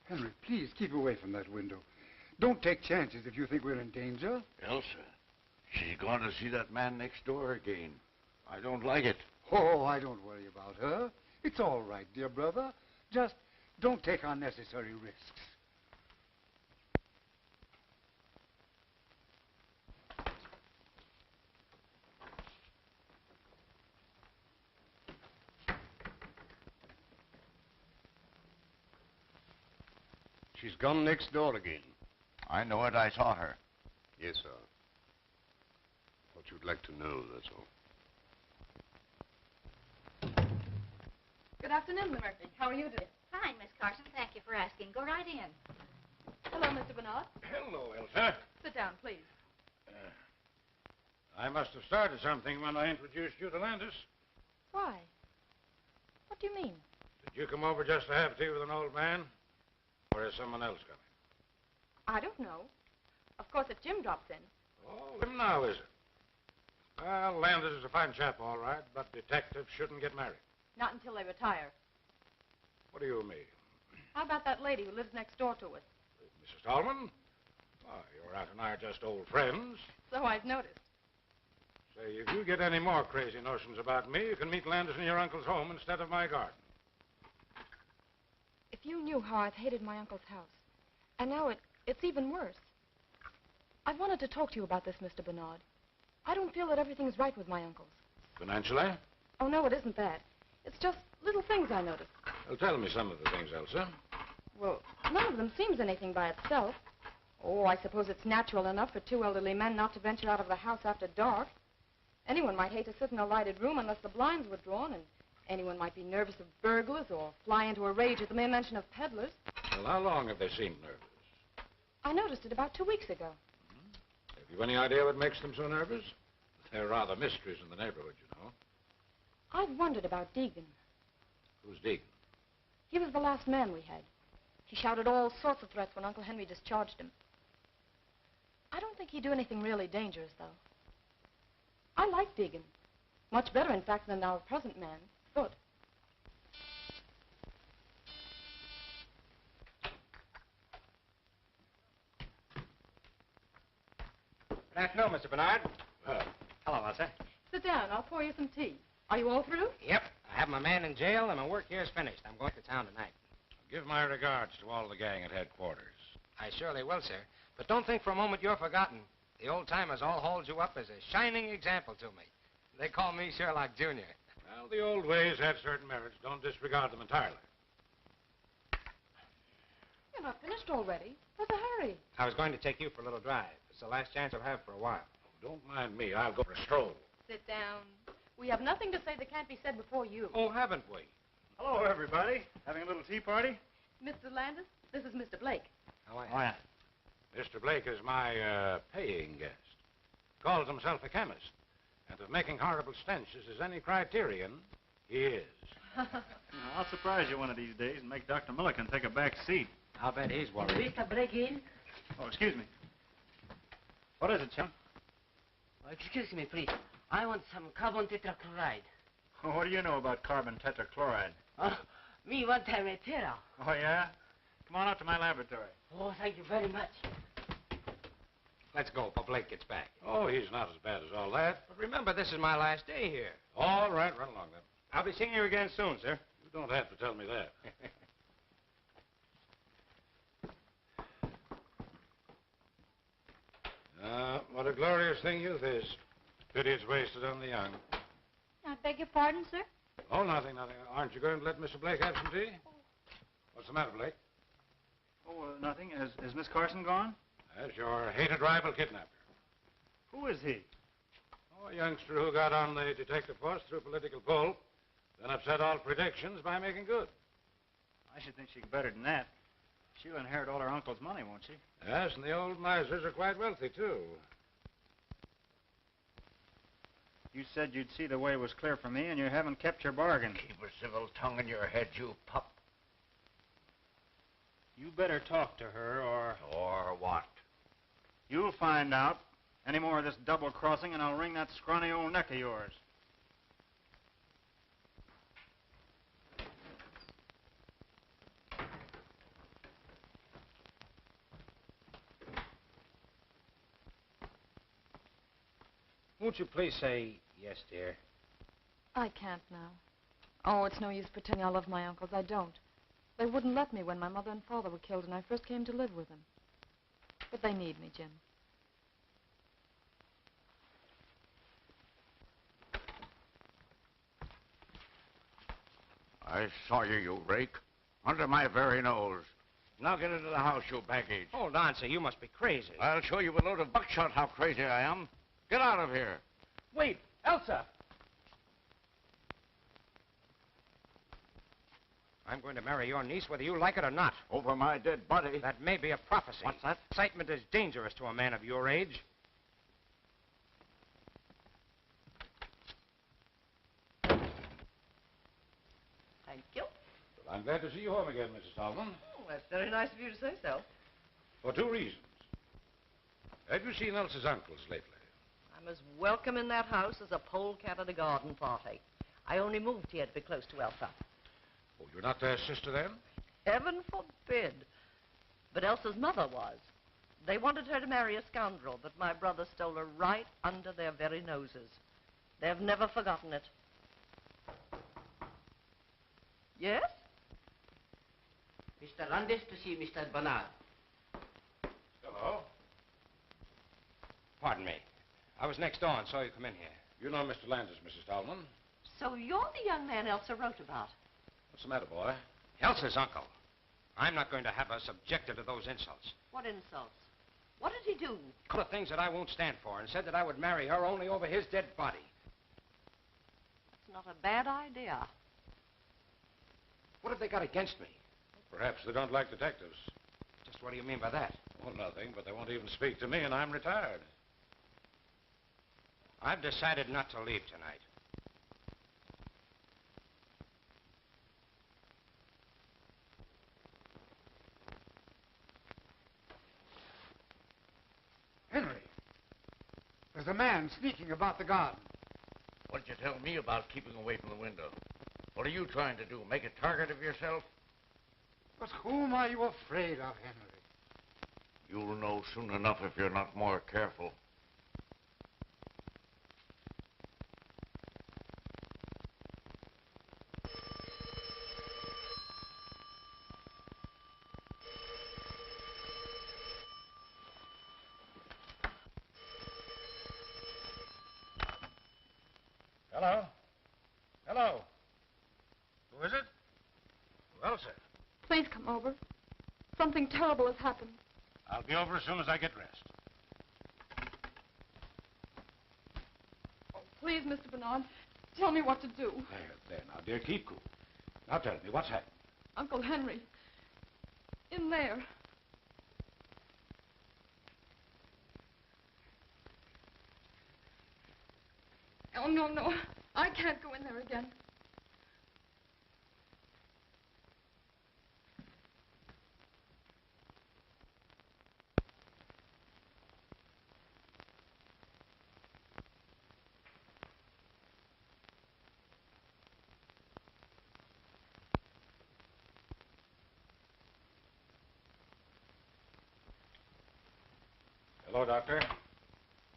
Henry, please keep away from that window. Don't take chances if you think we're in danger. Elsa, she's going to see that man next door again. I don't like it. Oh, I don't worry about her. It's all right, dear brother. Just don't take unnecessary risks. She's gone next door again. I know it. I saw her. Yes, sir. What you'd like to know, that's all. Good afternoon, Miss Murphy. How are you today? Fine, Miss Carson. Thank you for asking. Go right in. Hello, Mr. Bernard. Hello, Elsa. Sit down, please. I must have started something when I introduced you to Landis. Why? What do you mean? Did you come over just to have tea with an old man? Or is someone else coming? I don't know. Of course, if Jim drops in. Oh, him now, is it? Well, Landis is a fine chap, all right, but detectives shouldn't get married. Not until they retire. What do you mean? How about that lady who lives next door to us? Mrs. Tallman? Oh, your aunt and I are just old friends. So I've noticed. Say, if you get any more crazy notions about me, you can meet Landis in your uncle's home instead of my garden. If you knew how I've hated my uncle's house, and now it's even worse. I've wanted to talk to you about this, Mr. Bernard. I don't feel that everything's right with my uncles. Financially? Oh, no, it isn't that. It's just little things I noticed. Well, tell me some of the things, Elsa. Well, none of them seems anything by itself. Oh, I suppose it's natural enough for two elderly men not to venture out of the house after dark. Anyone might hate to sit in a lighted room unless the blinds were drawn, and anyone might be nervous of burglars or fly into a rage at the mere mention of peddlers. Well, how long have they seemed nervous? I noticed it about 2 weeks ago. Have you any idea what makes them so nervous? They're rather mysteries in the neighborhood, you know. I've wondered about Deegan. Who's Deegan? He was the last man we had. He shouted all sorts of threats when Uncle Henry discharged him. I don't think he'd do anything really dangerous, though. I like Deegan. Much better, in fact, than our present man, Foot. Good afternoon, Mr. Bernard. Hello, Elsa. Sit down. I'll pour you some tea. Are you all through? Yep. I have my man in jail, and my work here is finished. I'm going to town tonight. Give my regards to all the gang at headquarters. I surely will, sir. But don't think for a moment you're forgotten. The old-timers all hold you up as a shining example to me. They call me Sherlock Jr. Well, the old ways had certain merits. Don't disregard them entirely. You're not finished already. What's the hurry? I was going to take you for a little drive. It's the last chance I'll have for a while. Oh, don't mind me. I'll go for a stroll. Sit down. We have nothing to say that can't be said before you. Oh, haven't we? Hello, everybody. Having a little tea party? Mr. Landis, this is Mr. Blake. How are you? Oh, yeah. Mr. Blake is my paying guest. Calls himself a chemist. And if making horrible stenches is any criterion, he is. I'll surprise you one of these days and make Dr. Milliken take a back seat. I'll bet he's worried. Mr. Blake in? Oh, excuse me. What is it, chum? Oh, excuse me, please. I want some carbon tetrachloride. Oh, what do you know about carbon tetrachloride? Oh, me want a material. Oh, yeah? Come on out to my laboratory. Oh, thank you very much. Let's go before Blake gets back. Oh, he's not as bad as all that. But remember, this is my last day here. All right, run along then. I'll be seeing you again soon, sir. You don't have to tell me that. What a glorious thing youth is. Pity it's wasted on the young. I beg your pardon, sir? Oh, nothing, nothing. Aren't you going to let Mr. Blake have some tea? What's the matter, Blake? Oh, nothing. Has Miss Carson gone? That's your hated rival kidnapper. Who is he? Oh, a youngster who got on the detective force through political pull, then upset all predictions by making good. I should think she's better than that. She'll inherit all her uncle's money, won't she? Yes, and the old misers are quite wealthy, too. You said you'd see the way was clear for me, and you haven't kept your bargain. Keep a civil tongue in your head, you pup. You better talk to her, or... Or what? You'll find out. Any more of this double-crossing, and I'll wring that scrawny old neck of yours. Won't you please say yes, dear? I can't now. Oh, it's no use pretending I love my uncles. I don't. They wouldn't let me when my mother and father were killed and I first came to live with them. But they need me, Jim. I saw you, you rake. Under my very nose. Now get into the house, you baggage. Hold on, sir. You must be crazy. I'll show you with a load of buckshot how crazy I am. Get out of here. Wait, Elsa! I'm going to marry your niece whether you like it or not. Over my dead body. That may be a prophecy. What's that? Excitement is dangerous to a man of your age. Thank you. Well, I'm glad to see you home again, Mrs. Tolman. Oh, that's very nice of you to say so. For two reasons. Have you seen Elsa's uncles lately? I'm as welcome in that house as a polecat at a garden party. I only moved here to be close to Elsa. Oh, you're not their sister, then? Heaven forbid. But Elsa's mother was. They wanted her to marry a scoundrel, but my brother stole her right under their very noses. They've never forgotten it. Yes? Mr. Landis to see Mr. Bernard. Hello. Pardon me. I was next door and saw you come in here. You know Mr. Landis, Mrs. Tolman. So you're the young man Elsa wrote about. What's the matter, boy? Elsa's uncle. I'm not going to have her subjected to those insults. What insults? What did he do? A couple of things that I won't stand for, and said that I would marry her only over his dead body. That's not a bad idea. What have they got against me? Perhaps they don't like detectives. Just what do you mean by that? Well, nothing, but they won't even speak to me, and I'm retired. I've decided not to leave tonight. Henry, there's a man sneaking about the garden. What'd you tell me about keeping away from the window? What are you trying to do? Make a target of yourself? But whom are you afraid of, Henry? You'll know soon enough if you're not more careful. Hello? Hello? Who is it? Well, sir. Please come over. Something terrible has happened. I'll be over as soon as I get dressed. Oh, please, Mr. Bernard, tell me what to do. There, now, dear, keep cool. Now tell me, what's happened? Uncle Henry. In there. Oh, no, no. I can't go in there again. Hello, Doctor.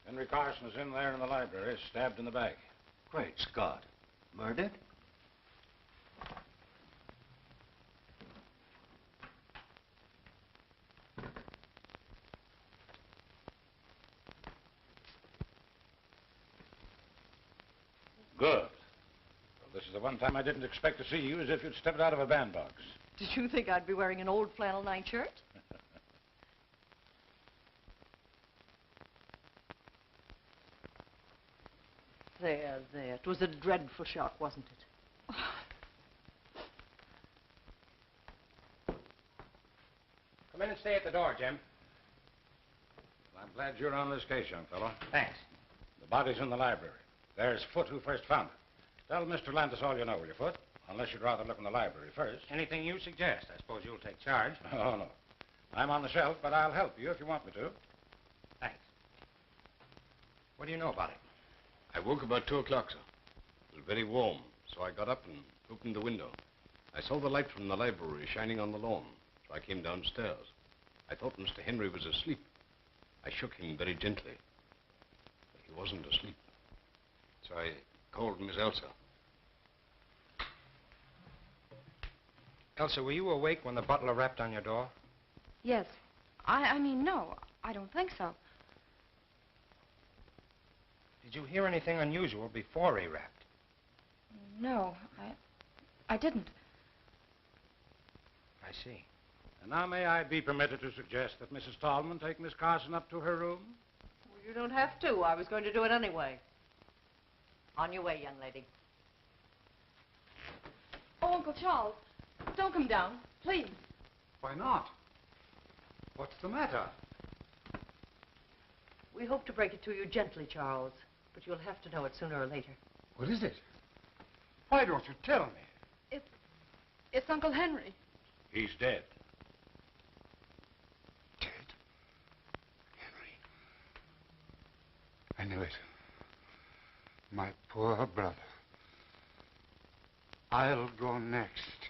Henry Carson is in there in the library, stabbed in the back. Great Scott. Murdered? Good. Well, this is the one time I didn't expect to see you, as if you'd stepped out of a bandbox. Did you think I'd be wearing an old flannel nightshirt? There, there. It was a dreadful shock, wasn't it? Come in and stay at the door, Jim. Well, I'm glad you're on this case, young fellow. Thanks. The body's in the library. There's Foote who first found it. Tell Mr. Landis all you know, will you, Foote? Unless you'd rather look in the library first. Anything you suggest. I suppose you'll take charge. Oh, no. I'm on the shelf, but I'll help you if you want me to. Thanks. What do you know about it? I woke about 2 o'clock, sir. It was very warm, so I got up and opened the window. I saw the light from the library shining on the lawn, so I came downstairs. I thought Mr. Henry was asleep. I shook him very gently, but he wasn't asleep. I called Miss Elsa. Elsa, were you awake when the butler rapped on your door? Yes. I mean, no. I don't think so. Did you hear anything unusual before he rapped? No, I didn't. I see. And now may I be permitted to suggest that Mrs. Tallman take Miss Carson up to her room? Well, you don't have to. I was going to do it anyway. On your way, young lady. Oh, Uncle Charles, don't come down, please. Why not? What's the matter? We hope to break it to you gently, Charles, but you'll have to know it sooner or later. What is it? Why don't you tell me? It's Uncle Henry. He's dead. Dead? Henry. I knew it. My poor brother. I'll go next.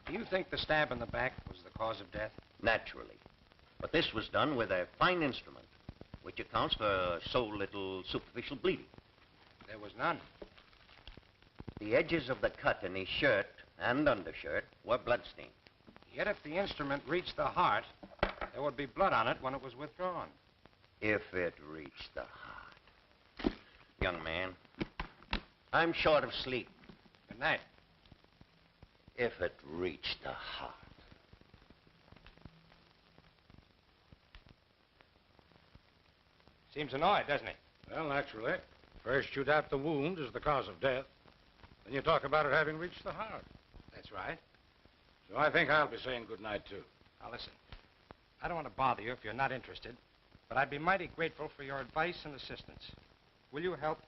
Do you think the stab in the back was the cause of death? Naturally. But this was done with a fine instrument, which accounts for so little superficial bleeding. There was none. The edges of the cut in his shirt and undershirt were bloodstained. Yet if the instrument reached the heart, there would be blood on it when it was withdrawn. If it reached the heart. Young man, I'm short of sleep. Good night. If it reached the heart. Seems annoyed, doesn't he? Well, naturally. First you doubt the wound is the cause of death. Then you talk about it having reached the heart. That's right. So I think I'll be saying good night, too. Now, listen. I don't want to bother you if you're not interested, but I'd be mighty grateful for your advice and assistance. Will you help?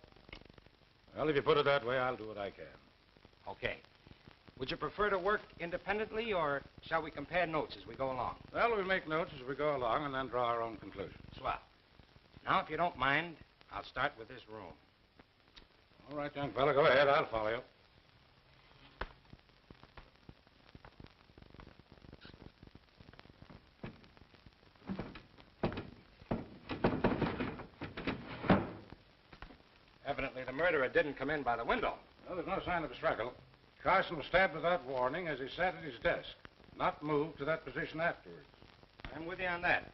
Well, if you put it that way, I'll do what I can. Okay. Would you prefer to work independently, or shall we compare notes as we go along? Well, we'll make notes as we go along and then draw our own conclusions. Swell. Now, if you don't mind, I'll start with this room. All right, young fella, go ahead. I'll follow you. Evidently, the murderer didn't come in by the window. Well, there's no sign of a struggle. Carson was stabbed without warning as he sat at his desk, not moved to that position afterwards. I'm with you on that.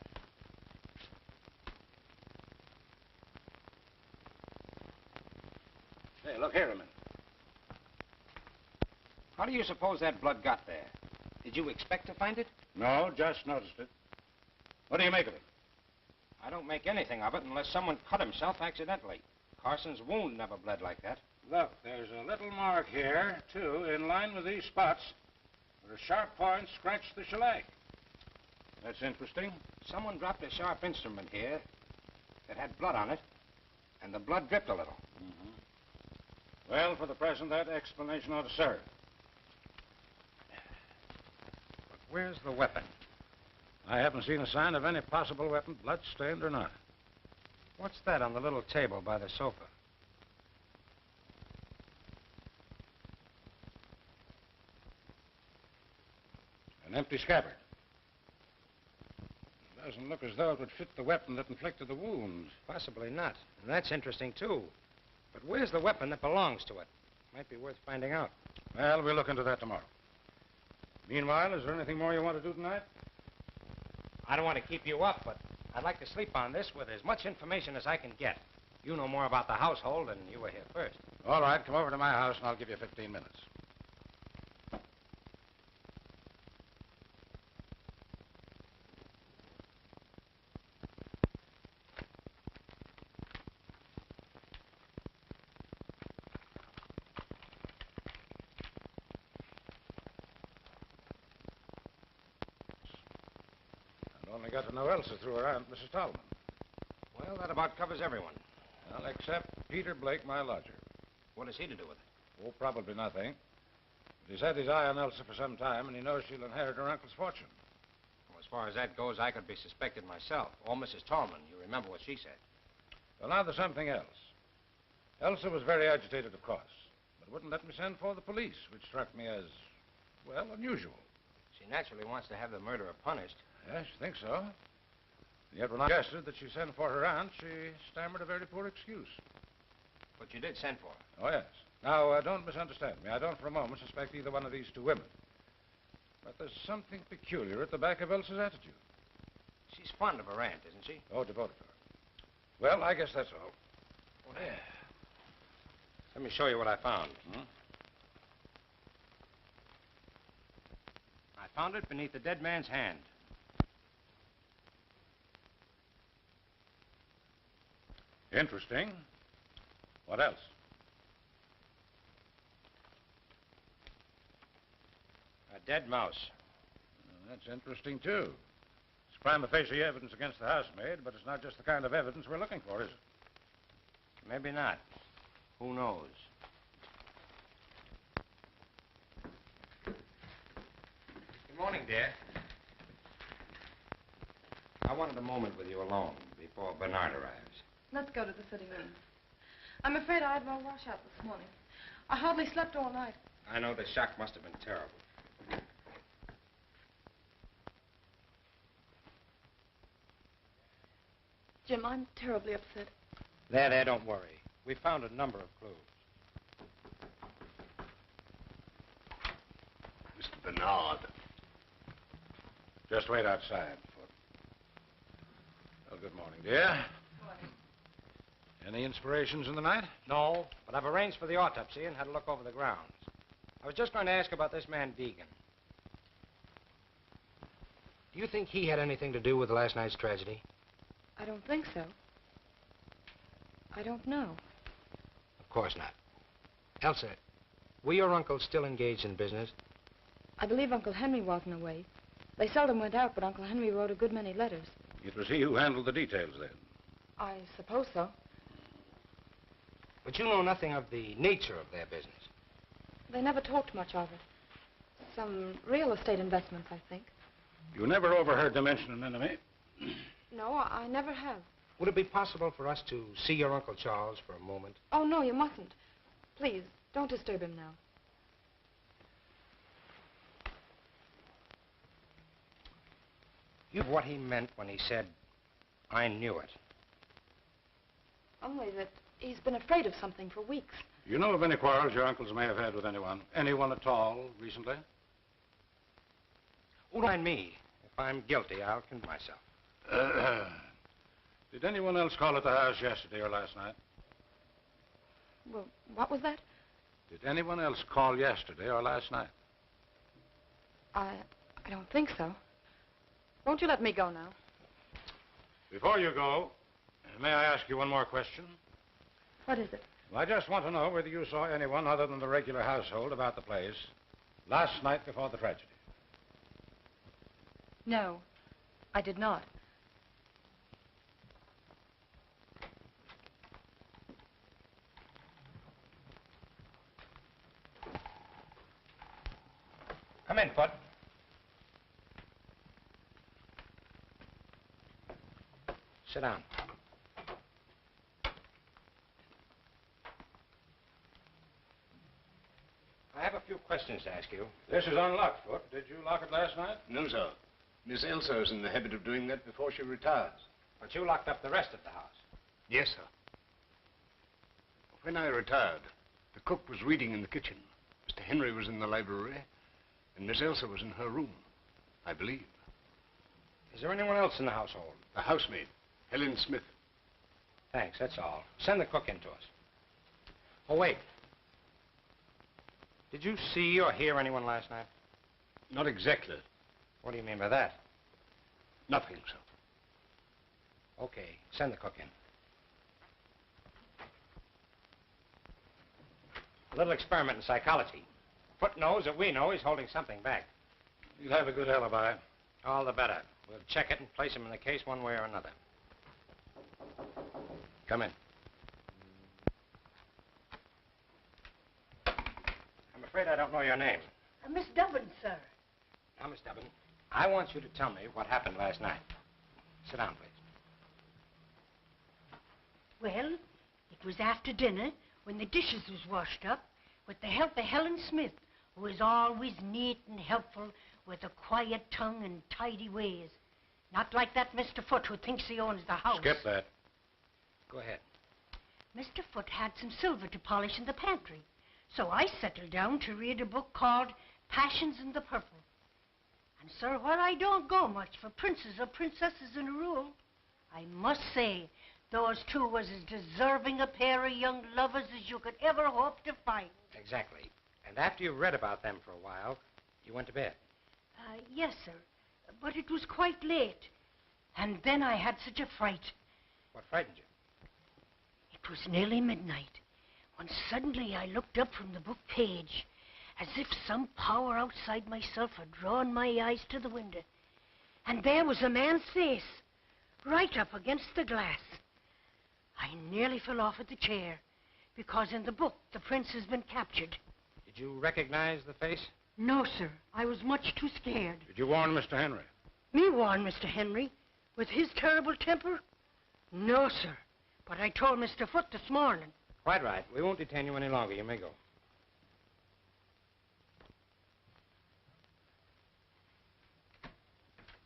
Hey, look here a minute. How do you suppose that blood got there? Did you expect to find it? No, just noticed it. What do you make of it? I don't make anything of it unless someone cut himself accidentally. Carson's wound never bled like that. Look, there's a little mark here, too, in line with these spots, where a sharp point scratched the shellac. That's interesting. Someone dropped a sharp instrument here that had blood on it, and the blood dripped a little. Mm-hmm. Well, for the present, that explanation ought to serve. But where's the weapon? I haven't seen a sign of any possible weapon, blood-stained or not. What's that on the little table by the sofa? An empty scabbard. It doesn't look as though it would fit the weapon that inflicted the wound. Possibly not. And that's interesting, too. But where's the weapon that belongs to it? Might be worth finding out. Well, we'll look into that tomorrow. Meanwhile, is there anything more you want to do tonight? I don't want to keep you up, but I'd like to sleep on this with as much information as I can get. You know more about the household, and you were here first. All right, come over to my house, and I'll give you 15 minutes. Only got to know Elsa through her aunt, Mrs. Tallman. Well, that about covers everyone. Well, except Peter Blake, my lodger. What has he to do with it? Oh, probably nothing. But he's had his eye on Elsa for some time, and he knows she'll inherit her uncle's fortune. Well, as far as that goes, I could be suspected myself. Or Mrs. Tallman. You remember what she said. Well, now there's something else. Elsa was very agitated, of course, but wouldn't let me send for the police, which struck me as, well, unusual. She naturally wants to have the murderer punished. Yes, you think so? Yet when I suggested that she send for her aunt, she stammered a very poor excuse. But you did send for her. Oh, yes. Now, don't misunderstand me. I don't for a moment suspect either one of these two women. But there's something peculiar at the back of Elsa's attitude. She's fond of her aunt, isn't she? Oh, devoted to her. Well, I guess that's all. Oh, yeah. Let me show you what I found. I found it beneath the dead man's hand. Interesting. What else? A dead mouse. Well, that's interesting, too. It's prima facie evidence against the housemaid, but it's not just the kind of evidence we're looking for, is it? Maybe not. Who knows? Good morning, dear. I wanted a moment with you alone before Bernard arrives. Let's go to the sitting room. I'm afraid I had no washout this morning. I hardly slept all night. I know the shock must have been terrible. Jim, I'm terribly upset. There, don't worry. We found a number of clues. Mr. Bernard. Just wait outside. Well, good morning, dear. Any inspirations in the night? No, but I've arranged for the autopsy and had a look over the grounds. I was just going to ask about this man Deegan. Do you think he had anything to do with last night's tragedy? I don't think so. I don't know. Of course not. Elsa, were your uncles still engaged in business? I believe Uncle Henry wasn't away. They seldom went out, but Uncle Henry wrote a good many letters. It was he who handled the details, then? I suppose so. But you know nothing of the nature of their business. They never talked much of it. Some real estate investments, I think. You never overheard them mention an enemy? No, I never have. Would it be possible for us to see your Uncle Charles for a moment? Oh, no, you mustn't. Please, don't disturb him now. You know what he meant when he said, I knew it. Only that he's been afraid of something for weeks. Do you know of any quarrels your uncles may have had with anyone? Anyone at all, recently? Don't mind me. If I'm guilty, I'll condemn myself. Did anyone else call at the house yesterday or last night? Well, what was that? Did anyone else call yesterday or last night? I don't think so. Won't you let me go now? Before you go, may I ask you one more question? What is it? I just want to know whether you saw anyone other than the regular household about the place last night before the tragedy. No, I did not. Come in, Foot. Sit down. I have a few questions to ask you. This is unlocked, Foot. Did you lock it last night? No, sir. Miss Elsa is in the habit of doing that before she retires. But you locked up the rest of the house. Yes, sir. When I retired, the cook was reading in the kitchen. Mr. Henry was in the library, and Miss Elsa was in her room, I believe. Is there anyone else in the household? A housemaid, Helen Smith. Thanks, that's all. Send the cook in to us. Oh, wait. Did you see or hear anyone last night? Not exactly. What do you mean by that? Nothing, sir. Okay, send the cook in. A little experiment in psychology. Foot knows that we know he's holding something back. You'll have a good alibi. All the better. We'll check it and place him in the case one way or another. Come in. I'm afraid I don't know your name. Miss Dubbin, sir. Now, Miss Dubbin, I want you to tell me what happened last night. Sit down, please. Well, it was after dinner when the dishes was washed up with the help of Helen Smith, who is always neat and helpful with a quiet tongue and tidy ways. Not like that Mr. Foote who thinks he owns the house. Skip that. Go ahead. Mr. Foote had some silver to polish in the pantry, so I settled down to read a book called Passions in the Purple. And, sir, while I don't go much for princes or princesses in a rule, I must say those two was as deserving a pair of young lovers as you could ever hope to find. Exactly. And after you read about them for a while, you went to bed. Yes, sir. But it was quite late. And then I had such a fright. What frightened you? It was nearly midnight when suddenly I looked up from the book page as if some power outside myself had drawn my eyes to the window. And there was a man's face, right up against the glass. I nearly fell off at the chair, because in the book the prince has been captured. Did you recognize the face? No, sir. I was much too scared. Did you warn Mr. Henry? Me warn Mr. Henry? With his terrible temper? No, sir. But I told Mr. Foote this morning. Quite right. We won't detain you any longer. You may go.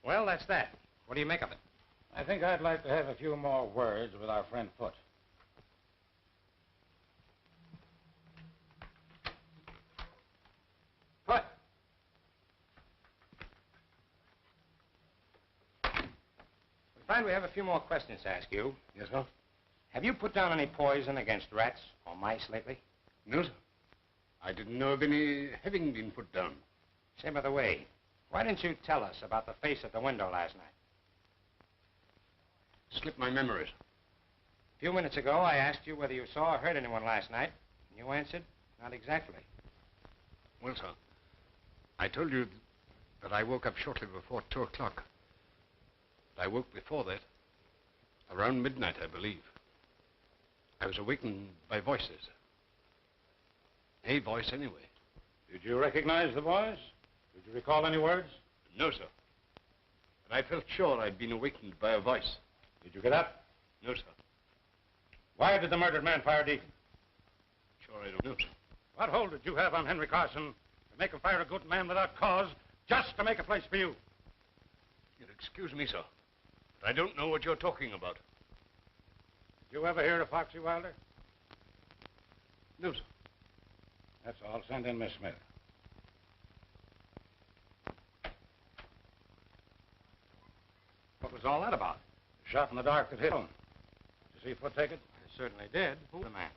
Well, that's that. What do you make of it? I think I'd like to have a few more words with our friend Foote. Foote! We find we have a few more questions to ask you. Yes, sir? Have you put down any poison against rats or mice lately? No, sir. I didn't know of any having been put down. Say, by the way, why didn't you tell us about the face at the window last night? Slipped my memories. A few minutes ago, I asked you whether you saw or heard anyone last night, and you answered, not exactly. Well, sir, I told you that I woke up shortly before 2 o'clock. But I woke before that, around midnight, I believe. I was awakened by voices. A voice, anyway. Did you recognize the voice? Did you recall any words? No, sir. But I felt sure I'd been awakened by a voice. Did you get up? No, sir. Why did the murdered man fire Deacon? Sure I don't know, sir. What hold did you have on Henry Carson to make him fire a good man without cause, just to make a place for you? You'll excuse me, sir, but I don't know what you're talking about. Did you ever hear of Foxy Wilder? No, sir. That's all. Send in Miss Smith. What was all that about? The shot in the dark that hit him. Did you see Foote take it? I certainly did. Who's the man?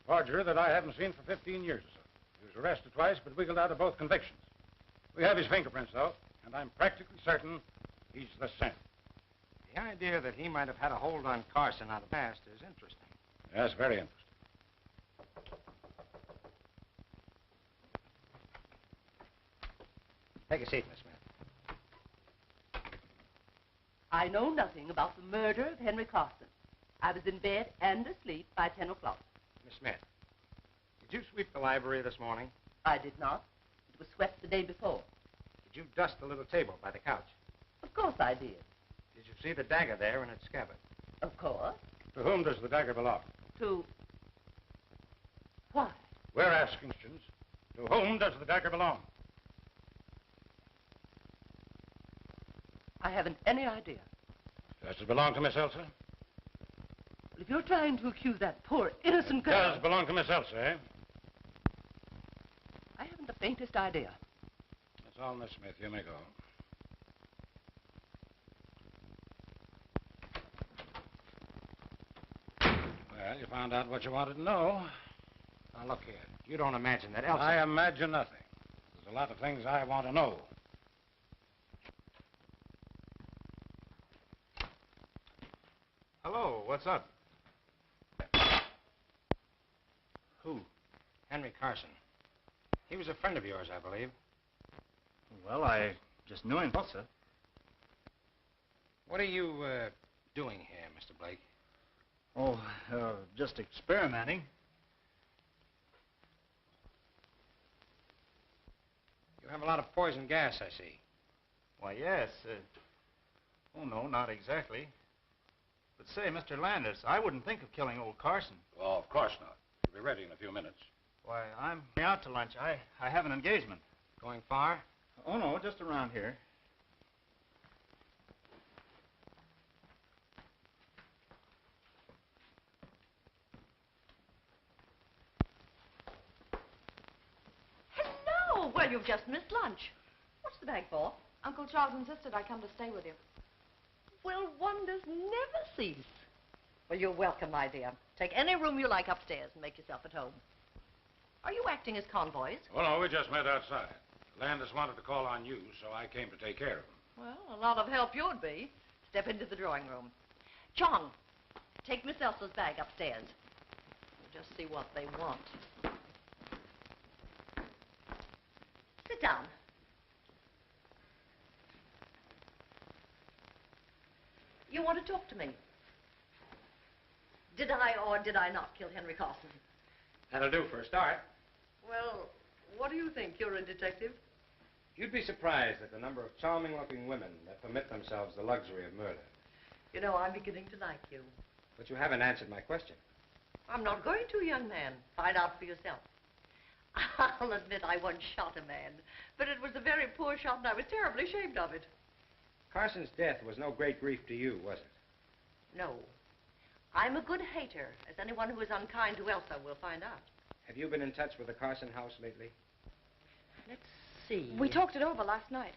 Forger that I haven't seen for 15 years or so. He was arrested twice, but wiggled out of both convictions. We have his fingerprints, though, and I'm practically certain he's the same. The idea that he might have had a hold on Carson out of the past is interesting. Yes, very interesting. Take a seat, Miss Smith. I know nothing about the murder of Henry Carson. I was in bed and asleep by 10 o'clock. Miss Smith, did you sweep the library this morning? I did not. It was swept the day before. Did you dust the little table by the couch? Of course I did. Did you see the dagger there in its scabbard? Of course. To whom does the dagger belong? To... Why? We're asking questions. To whom does the dagger belong? I haven't any idea. Does it belong to Miss Elsa? Well, if you're trying to accuse that poor innocent girl... Does belong to Miss Elsa, eh? I haven't the faintest idea. That's all, Miss Smith. You may go. Well, you found out what you wanted to know. Now, look here. You don't imagine that Elsa... I imagine nothing. There's a lot of things I want to know. Hello, what's up? Who? Henry Carson. He was a friend of yours, I believe. Well, I just knew him, sir. What are you, doing here, Mr. Blake? Oh, just experimenting. You have a lot of poison gas, I see. Why, yes. Oh, no, not exactly. But say, Mr. Landis, I wouldn't think of killing old Carson. Oh, of course not. He'll be ready in a few minutes. Why, I'm out to lunch. I have an engagement. Going far? Oh, no, just around here. Well, you've just missed lunch. What's the bag for? Uncle Charles insisted I come to stay with you. Well, wonders never cease. Well, you're welcome, my dear. Take any room you like upstairs and make yourself at home. Are you acting as convoys? Oh, no, we just met outside. Landis wanted to call on you, so I came to take care of him. Well, a lot of help you'd be. Step into the drawing room. John, take Miss Elsa's bag upstairs. We'll just see what they want. Sit down. You want to talk to me? Did I or did I not kill Henry Carson? That'll do for a start. Well, what do you think? You're a detective? You'd be surprised at the number of charming-looking women that permit themselves the luxury of murder. You know, I'm beginning to like you. But you haven't answered my question. I'm not going to, young man. Find out for yourself. I'll admit I once shot a man, but it was a very poor shot and I was terribly ashamed of it. Carson's death was no great grief to you, was it? No. I'm a good hater, as anyone who is unkind to Elsa will find out. Have you been in touch with the Carson house lately? Let's see. We talked it over last night.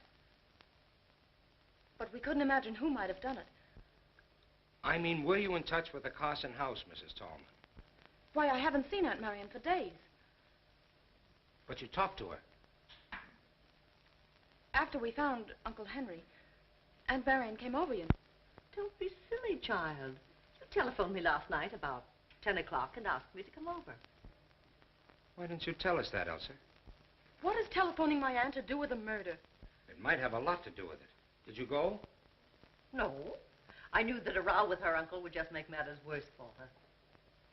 But we couldn't imagine who might have done it. I mean, were you in touch with the Carson house, Mrs. Tallman? Why, I haven't seen Aunt Marion for days. But you talked to her. After we found Uncle Henry, Aunt Marion came over you. Don't be silly, child. You telephoned me last night about 10 o'clock and asked me to come over. Why didn't you tell us that, Elsa? What has telephoning my aunt to do with the murder? It might have a lot to do with it. Did you go? No. I knew that a row with her uncle would just make matters worse for her.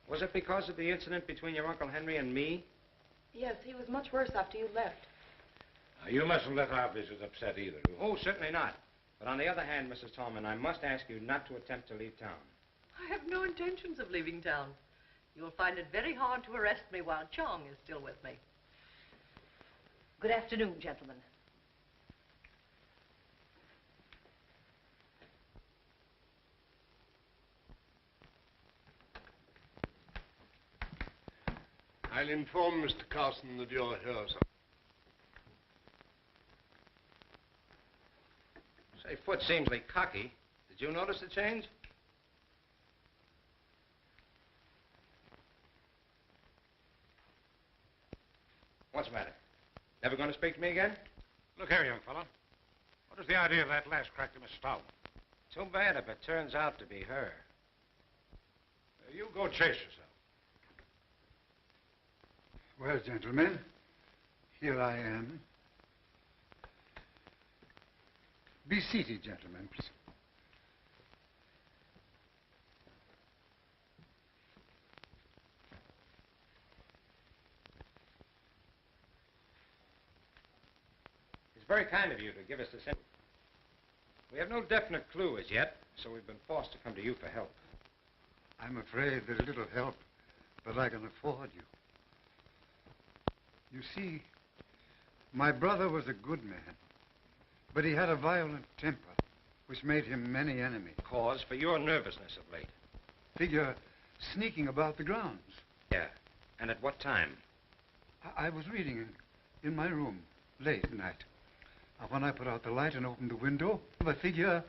Was it because of the incident between your Uncle Henry and me? Yes, he was much worse after you left. You mustn't let our visit upset either. Oh, certainly not. But on the other hand, Mrs. Tallman, I must ask you not to attempt to leave town. I have no intentions of leaving town. You'll find it very hard to arrest me while Chong is still with me. Good afternoon, gentlemen. I'll inform Mr. Carson that you're here, sir. Say, Foot seems like cocky. Did you notice the change? What's the matter? Never going to speak to me again? Look here, young fella. What is the idea of that last crack to Miss Tallman? Too bad if it turns out to be her. You go chase yourself. Well, gentlemen, here I am. Be seated, gentlemen, please. It's very kind of you to give us this info. We have no definite clue as yet, so we've been forced to come to you for help. I'm afraid there's little help that I can afford you. You see, my brother was a good man, but he had a violent temper, which made him many enemies. Cause for your nervousness of late. Figure sneaking about the grounds. Yeah. And at what time? I was reading in my room late at night. When I put out the light and opened the window, I figure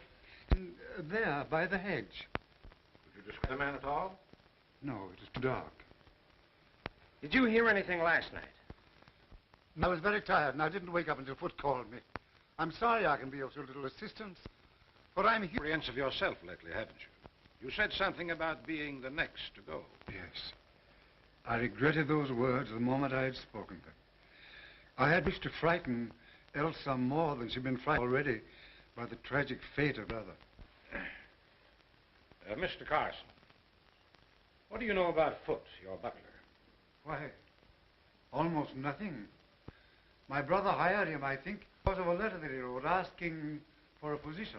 there by the hedge. Did you describe the man at all? No, it was too dark. Did you hear anything last night? I was very tired, and I didn't wake up until Foot called me. I'm sorry I can be of so little assistance, but I'm here. Apprehensive yourself lately, haven't you? You said something about being the next to go. Yes. I regretted those words the moment I had spoken them. I had wished to frighten Elsa more than she'd been frightened already by the tragic fate of her brother. Mr. Carson, what do you know about Foot, your butler? Why, almost nothing. My brother hired him, I think, because of a letter that he wrote asking for a position.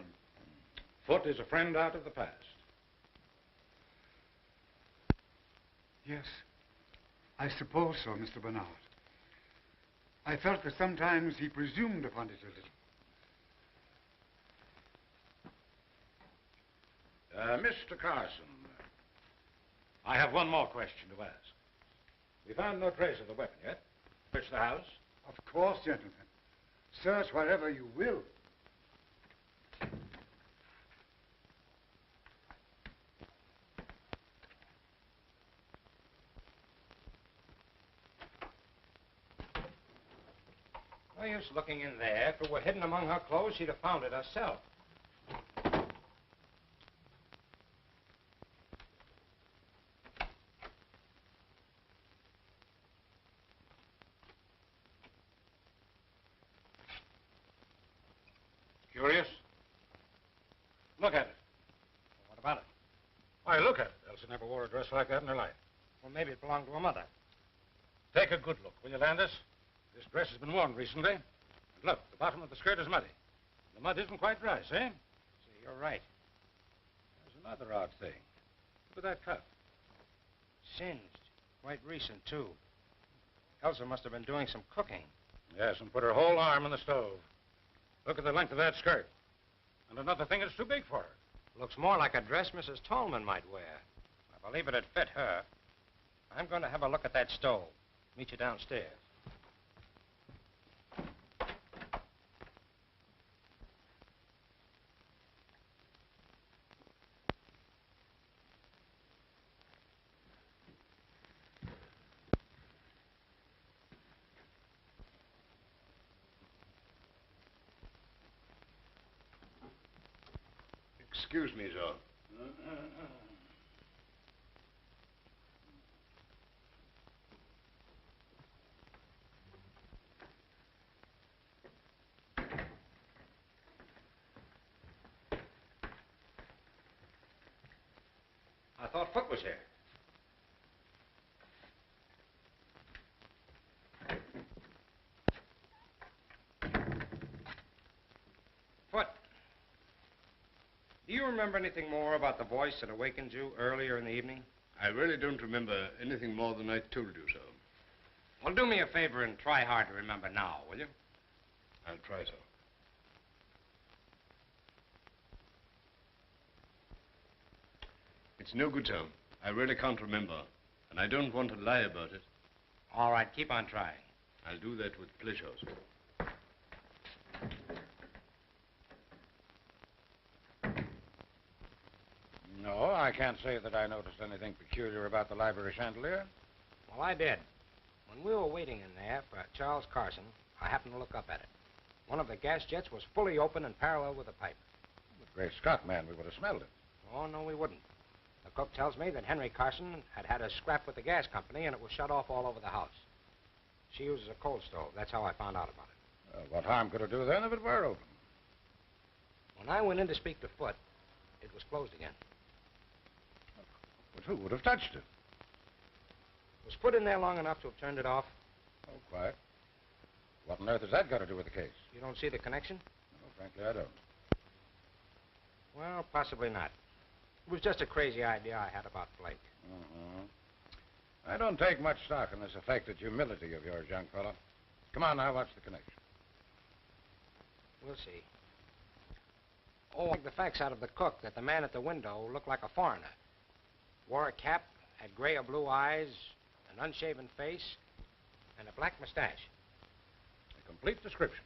Foot is a friend out of the past. Yes, I suppose so, Mr. Bernard. I felt that sometimes he presumed upon it a little. Mr. Carson, I have one more question to ask. We found no trace of the weapon yet. Searched the house, Of course, gentlemen. Search wherever you will. No use looking in there. If it were hidden among her clothes, she'd have found it herself. Curious? Look at it. What about it? Why, look at it. Elsa never wore a dress like that in her life. Well, maybe it belonged to her mother. Take a good look, will you, Landis? This dress has been worn recently. And look, the bottom of the skirt is muddy. The mud isn't quite dry, see? See, you're right. There's another odd thing. Look at that cut. Singed. Quite recent, too. Elsa must have been doing some cooking. Yes, and put her whole arm in the stove. Look at the length of that skirt. And another thing, it's too big for her. Looks more like a dress Mrs. Tolman might wear. I believe it'd fit her. I'm going to have a look at that stove. Meet you downstairs. Excuse me, sir. I thought Foot was here. Foot. Do you remember anything more about the voice that awakened you earlier in the evening? I really don't remember anything more than I told you, sir. Well, do me a favor and try hard to remember now, will you? I'll try, sir. It's no good, sir. I really can't remember, and I don't want to lie about it. All right, keep on trying. I'll do that with pleasure, sir. No, I can't say that I noticed anything peculiar about the library chandelier. Well, I did. When we were waiting in there for Charles Carson, I happened to look up at it. One of the gas jets was fully open and parallel with the pipe. But great Scott, man, we would have smelled it. Oh, no, we wouldn't. The cook tells me that Henry Carson had had a scrap with the gas company, and it was shut off all over the house. She uses a coal stove. That's how I found out about it. What harm could it do then if it were open? When I went in to speak to Foot, it was closed again. But who would have touched it? Was Foot in there long enough to have turned it off? Oh, quiet. What on earth has that got to do with the case? You don't see the connection? No, frankly, I don't. Well, possibly not. It was just a crazy idea I had about Blake. I don't take much stock in this affected humility of yours, young fellow. Come on now, what's the connection? We'll see. Oh, I think the facts out of the cook that the man at the window looked like a foreigner. Wore a cap, had gray or blue eyes, an unshaven face, and a black mustache. A complete description.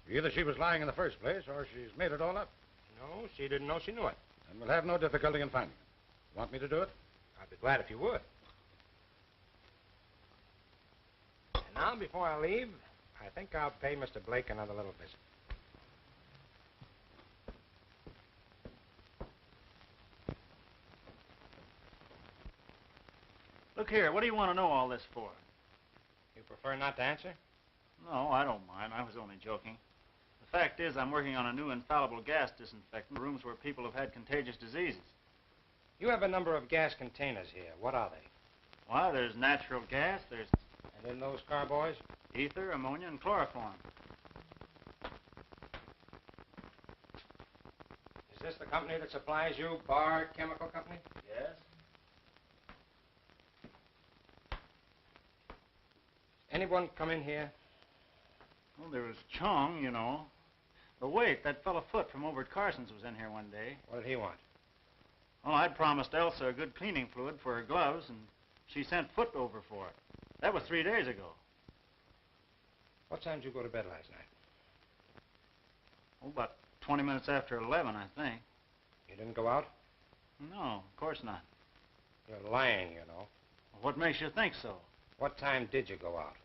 Either she was lying in the first place, or she's made it all up. No, she didn't know she knew it. And we'll have no difficulty in finding it. Want me to do it? I'd be glad if you would. And now, before I leave, I think I'll pay Mr. Blake another little visit. Look here, what do you want to know all this for? You prefer not to answer? No, I don't mind. I was only joking. The fact is, I'm working on a new infallible gas disinfectant for rooms where people have had contagious diseases. You have a number of gas containers here. What are they? Why, there's natural gas, there's... And in those carboys? Ether, ammonia, and chloroform. Is this the company that supplies you, Bar Chemical Company? Yes. Anyone come in here? Well, there was Chong, you know. But wait, that fellow Foot from over at Carson's was in here one day. What did he want? Well, I'd promised Elsa a good cleaning fluid for her gloves, and she sent Foot over for it. That was 3 days ago. What time did you go to bed last night? Oh, about 20 minutes after 11, I think. You didn't go out? No, of course not. You're lying, you know. What makes you think so? What time did you go out?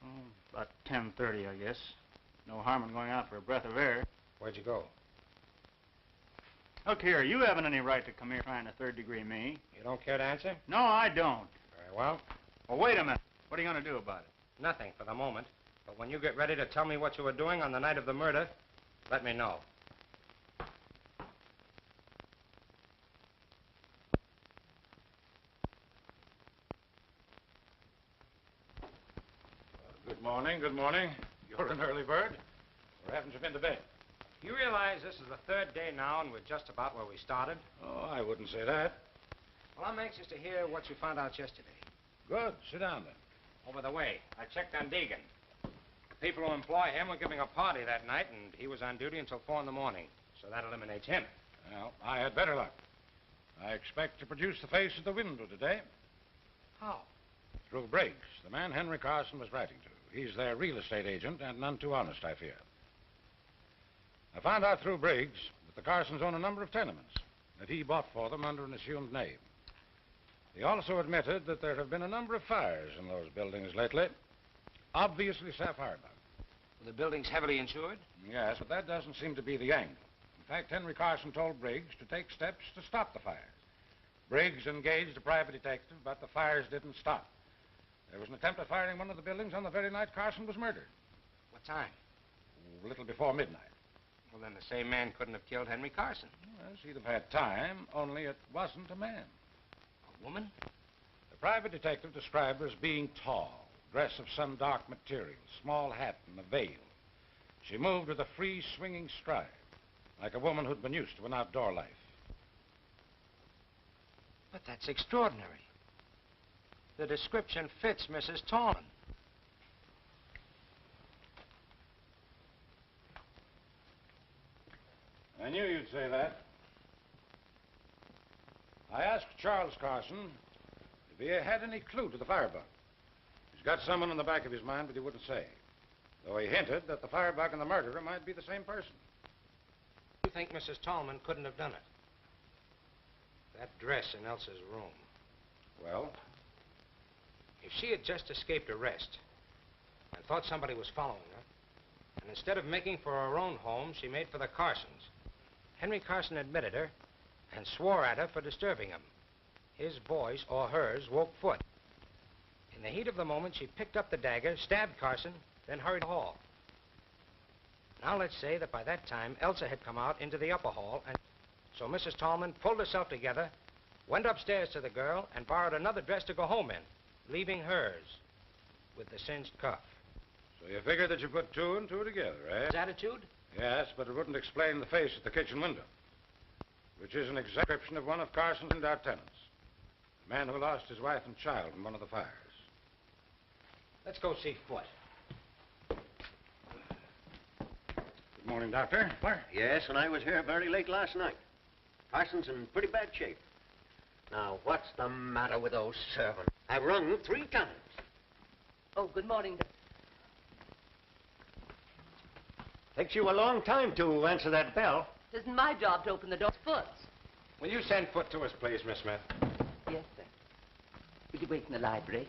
Oh, about 10:30, I guess. No harm in going out for a breath of air. Where'd you go? Look here, you haven't any right to come here trying to third-degree me. You don't care to answer? No, I don't. Very well. Well, wait a minute. What are you going to do about it? Nothing for the moment. But when you get ready to tell me what you were doing on the night of the murder, let me know. Good morning, good morning. You're an early bird. Or haven't you been to bed? You realize this is the third day now and we're just about where we started? Oh, I wouldn't say that. Well, I'm anxious to hear what you found out yesterday. Good. Sit down, then. Over the way, I checked on Deegan. The people who employ him were giving a party that night, and he was on duty until 4 in the morning. So that eliminates him. Well, I had better luck. I expect to produce the face at the window today. How? Through Briggs, the man Henry Carson was writing to. He's their real estate agent, and none too honest, I fear. I found out through Briggs that the Carsons own a number of tenements that he bought for them under an assumed name. He also admitted that there have been a number of fires in those buildings lately. Obviously sapphire bug. Were the buildings heavily insured? Yes, but that doesn't seem to be the angle. In fact, Henry Carson told Briggs to take steps to stop the fires. Briggs engaged a private detective, but the fires didn't stop. There was an attempt at firing one of the buildings on the very night Carson was murdered. What time? A little before midnight. Well, then the same man couldn't have killed Henry Carson. Yes, he'd have had time, only it wasn't a man. A woman? The private detective described her as being tall, dress of some dark material, small hat and a veil. She moved with a free, swinging stride, like a woman who'd been used to an outdoor life. But that's extraordinary. The description fits Mrs. Tallman. I knew you'd say that. I asked Charles Carson if he had any clue to the firebug. He's got someone in the back of his mind, but he wouldn't say. Though he hinted that the firebug and the murderer might be the same person. You think Mrs. Tallman couldn't have done it? That dress in Elsa's room. Well? If she had just escaped arrest and thought somebody was following her, and instead of making for her own home, she made for the Carsons. Henry Carson admitted her and swore at her for disturbing him. His voice, or hers, woke Foot. In the heat of the moment, she picked up the dagger, stabbed Carson, then hurried to the hall. Now let's say that by that time, Elsa had come out into the upper hall, and so Mrs. Tallman pulled herself together, went upstairs to the girl, and borrowed another dress to go home in, leaving hers with the singed cuff. So you figured that you put two and two together, eh? His attitude? Yes, but it wouldn't explain the face at the kitchen window, which is an exact description of one of Carson's out tenants, a man who lost his wife and child in one of the fires. Let's go see Foot. Good morning, Doctor. Yes, and I was here very late last night. Carson's in pretty bad shape. Now, what's the matter with those servants? I've rung 3 times. Oh, good morning. Takes you a long time to answer that bell. It isn't my job to open the door. It's Foot's. Will you send Foot to us, please, Miss Smith? Yes, sir. Will you wait in the library?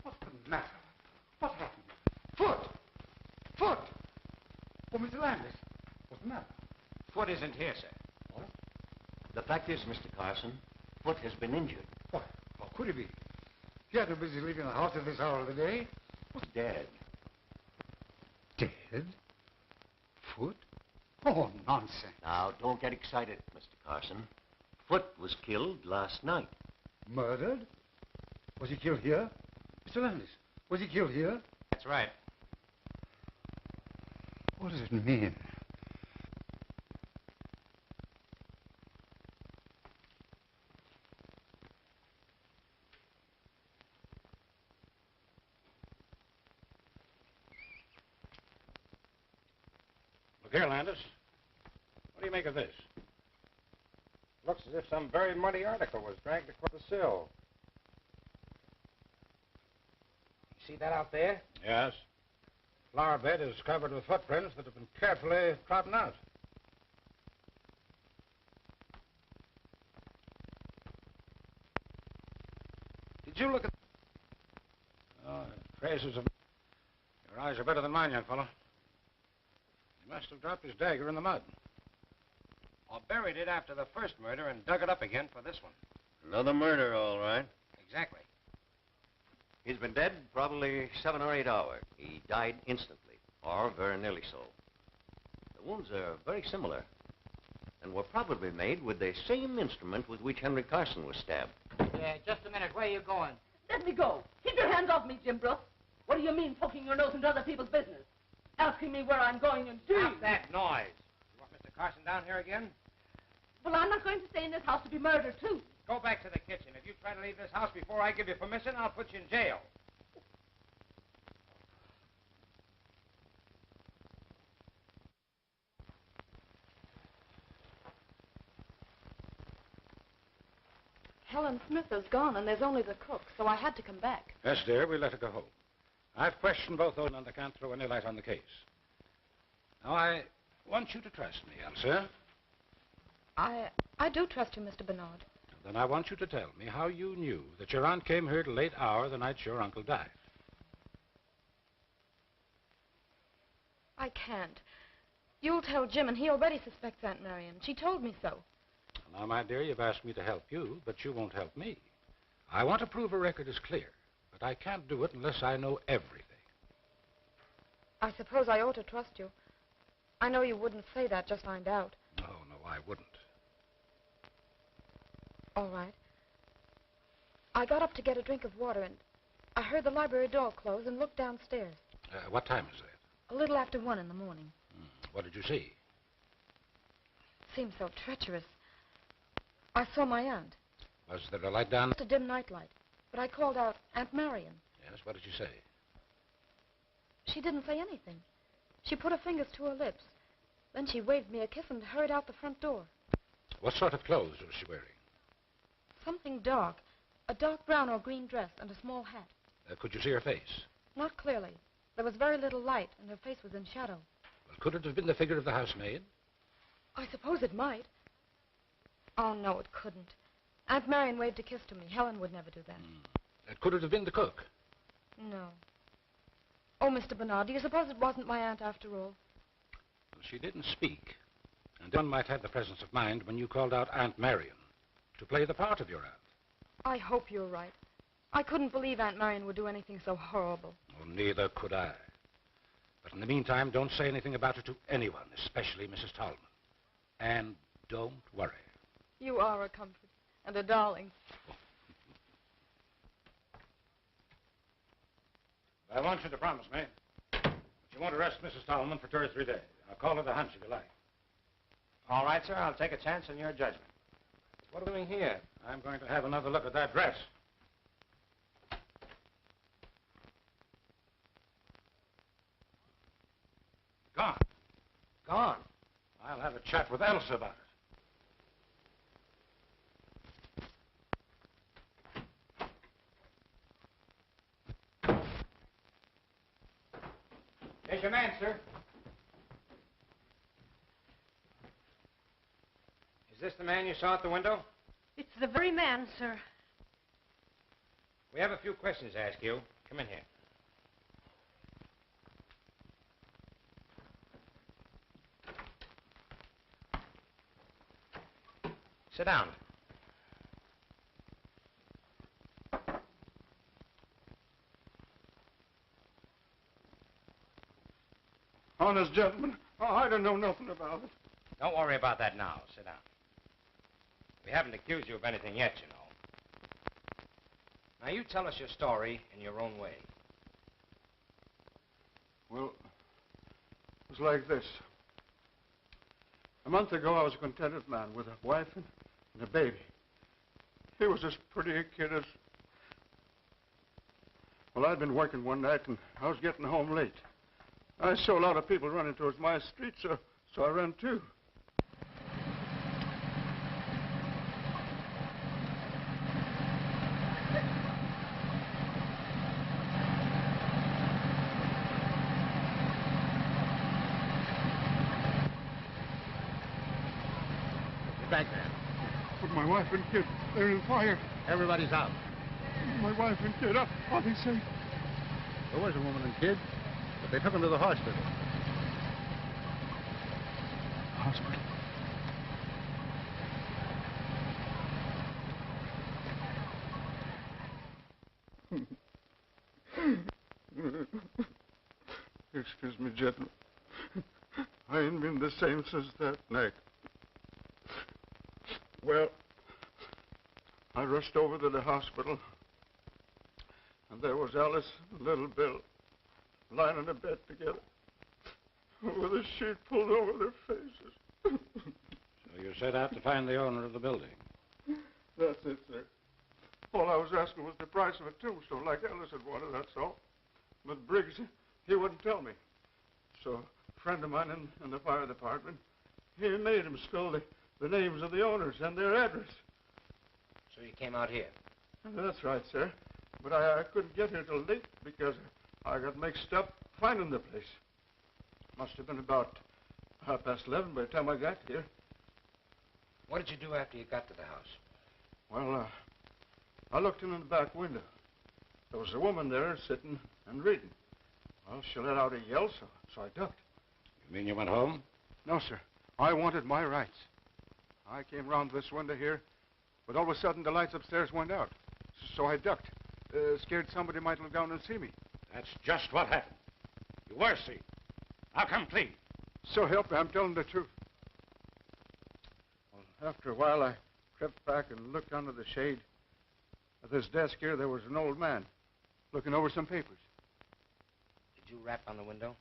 What's the matter? What happened? Foot! Foot! Oh, Mr. Landis, what's the matter? Foot isn't here, sir. What? The fact is, Mr. Carson, Foot has been injured. Why, how could he be? He had no business leaving the house at this hour of the day. Dead. Dead? Foot? Oh, nonsense. Now, don't get excited, Mr. Carson. Foot was killed last night. Murdered? Was he killed here? Mr. Landis, was he killed here? That's right. What does it mean? Here, Landis. What do you make of this? Looks as if some very muddy article was dragged across the sill. You see that out there? Yes. Flower bed is covered with footprints that have been carefully trodden out. Did you look at... Oh, traces of... Your eyes are better than mine, young fellow. He must have dropped his dagger in the mud. Or buried it after the first murder and dug it up again for this one. Another murder, all right. Exactly. He's been dead probably 7 or 8 hours. He died instantly, or very nearly so. The wounds are very similar, and were probably made with the same instrument with which Henry Carson was stabbed. Yeah, just a minute. Where are you going? Let me go. Keep your hands off me, Jim Brooks. What do you mean, poking your nose into other people's business? Asking me where I'm going and doing... Stop that noise. You want Mr. Carson down here again? Well, I'm not going to stay in this house to be murdered, too. Go back to the kitchen. If you try to leave this house before I give you permission, I'll put you in jail. Helen Smith is gone, and there's only the cook, so I had to come back. Yes, dear, we let her go home. I've questioned both those, and I can't throw any light on the case. Now, I want you to trust me, Elsa. I do trust you, Mr. Bernard. Then I want you to tell me how you knew that your aunt came here at a late hour the night your uncle died. I can't. You'll tell Jim, and he already suspects Aunt Marion. She told me so. Now, my dear, you've asked me to help you, but you won't help me. I want to prove a record is clear, but I can't do it unless I know everything. I suppose I ought to trust you. I know you wouldn't say that, just find out. No, I wouldn't. All right. I got up to get a drink of water, and I heard the library door close and looked downstairs. What time is that? A little after 1 in the morning. What did you see? Seemed so treacherous. I saw my aunt. Was there a light down? Just a dim nightlight. But I called out, Aunt Marion. Yes, what did you say? She didn't say anything. She put her fingers to her lips. Then she waved me a kiss and hurried out the front door. What sort of clothes was she wearing? Something dark. A dark brown or green dress and a small hat. Could you see her face? Not clearly. There was very little light, and her face was in shadow. Well, could it have been the figure of the housemaid? I suppose it might. Oh, no, it couldn't. Aunt Marion waved a kiss to me. Helen would never do that. Could it have been the cook? No. Oh, Mr. Bernard, do you suppose it wasn't my aunt after all? Well, she didn't speak. And one might have the presence of mind when you called out Aunt Marion to play the part of your aunt. I hope you're right. I couldn't believe Aunt Marion would do anything so horrible. Well, neither could I. But in the meantime, don't say anything about it to anyone, especially Mrs. Tallman. And don't worry. You are a comfort and a darling. I want you to promise me that you won't arrest Mrs. Tallman for 2 or 3 days. I'll call it a hunch if you like. All right, sir. I'll take a chance on your judgment. What are we doing here? I'm going to have another look at that dress. Gone. Gone. I'll have a chat with Elsa about it. There's your man, sir. Is this the man you saw at the window? It's the very man, sir. We have a few questions to ask you. Come in here. Sit down. Honest gentlemen, I don't know nothing about it. Don't worry about that now. Sit down. We haven't accused you of anything yet, you know. Now, you tell us your story in your own way. Well, it was like this. A month ago, I was a contented man with a wife and a baby. He was as pretty a kid as... Well, I'd been working one night, and I was getting home late. I saw a lot of people running towards my street, so So I ran too. Get back there. But my wife and kid, they're in fire. Everybody's out. My wife and kid, are they safe? There was a woman and kid, but they took them to the hospital. Hospital? Excuse me, gentlemen. I ain't been the same since that night. Well, I rushed over to the hospital, and there was Alice and little Bill lying in a bed together with a sheet pulled over their faces. So you set out to find the owner of the building? That's it, sir. All I was asking was the price of a tombstone, like Alice had wanted, that's all. But Briggs, he wouldn't tell me. So a friend of mine in the fire department, he made him spell the names of the owners and their address. So you came out here? That's right, sir. But I couldn't get here till late because I got mixed up finding the place. Must have been about 11:30 by the time I got here. What did you do after you got to the house? Well, I looked in the back window. There was a woman there sitting and reading. Well, she let out a yell, so I ducked. You mean you went home? No, sir. I wanted my rights. I came round this window here, but all of a sudden the lights upstairs went out. So I ducked, scared somebody might look down and see me. That's just what happened. You were seen. Now come clean. So help me, I'm telling the truth. Well, after a while, I crept back and looked under the shade. At this desk here, there was an old man looking over some papers. Did you rap on the window?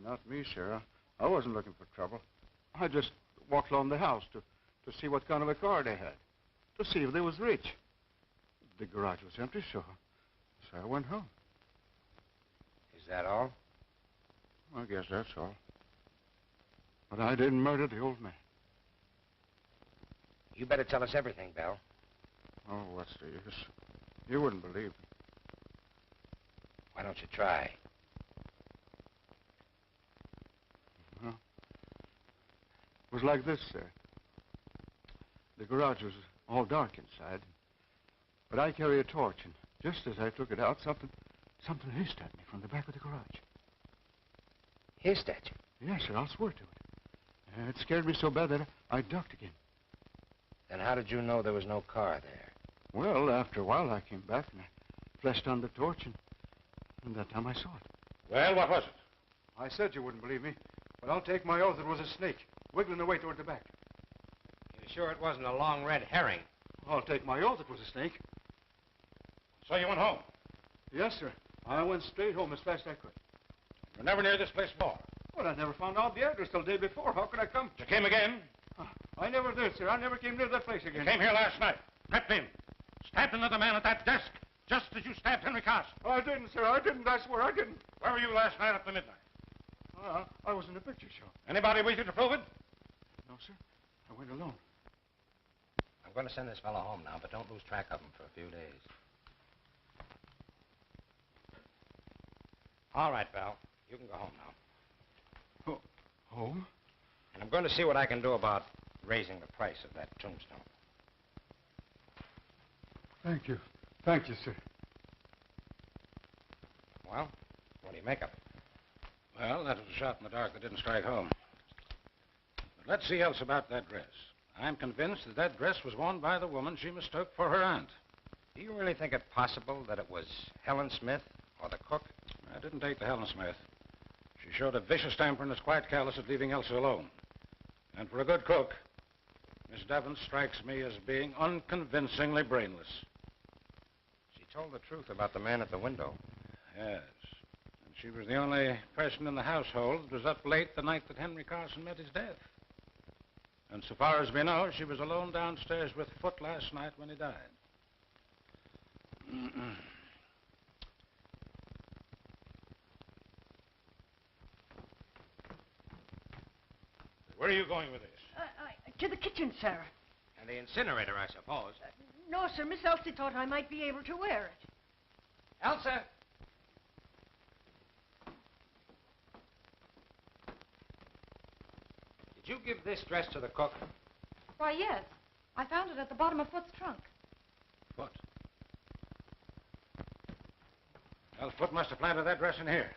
Not me, sir. I wasn't looking for trouble. I just walked along the house to see what kind of a car they had, to see if they was rich. The garage was empty, so I went home. Is that all? I guess that's all. But I didn't murder the old man. You better tell us everything, Bell. Oh, what's the use? You wouldn't believe me. Why don't you try? Well, it was like this, sir. The garage was all dark inside. But I carry a torch, and just as I took it out, something hissed at me from the back of the garage. Hissed at you? Yes, sir, I'll swear to it. It scared me so bad that I ducked again. Then how did you know there was no car there? Well, after a while, I came back, and I flashed on the torch, and that time I saw it. Well, what was it? I said you wouldn't believe me, but I'll take my oath it was a snake, wiggling away toward the back. You sure it wasn't a long red herring? I'll take my oath it was a snake. So you went home? Yes, sir. I went straight home as fast as I could. You were never near this place before? Well, I never found out the address till the day before. How could I come? You came again? I never did, sir. I never came near that place again. You came here last night, crept in, stabbed another man at that desk, just as you stabbed Henry Carson. I didn't, sir. I didn't. I swear I didn't. Where were you last night after midnight? I was in a picture show. Anybody with you to prove it? No, sir. I went alone. I'm going to send this fellow home now, but don't lose track of him for a few days. All right, Val. You can go home now. Home? And I'm going to see what I can do about raising the price of that tombstone. Thank you. Thank you, sir. Well, what do you make of it? Well, that was a shot in the dark that didn't strike home. But let's see else about that dress. I'm convinced that that dress was worn by the woman she mistook for her aunt. Do you really think it possible that it was Helen Smith or the cook? I didn't take the Helen Smith. She showed a vicious temper and is quite callous at leaving Elsa alone. And for a good cook, Miss Devon strikes me as being unconvincingly brainless. She told the truth about the man at the window. Yes. And she was the only person in the household that was up late the night that Henry Carson met his death. And so far as we know, she was alone downstairs with Foote last night when he died. Where are you going with this? To the kitchen, sir. And the incinerator, I suppose. No, sir. Miss Elsie thought I might be able to wear it. Elsa! Did you give this dress to the cook? Why, yes. I found it at the bottom of Foot's trunk. Foot. Well, Foot must have planted that dress in here.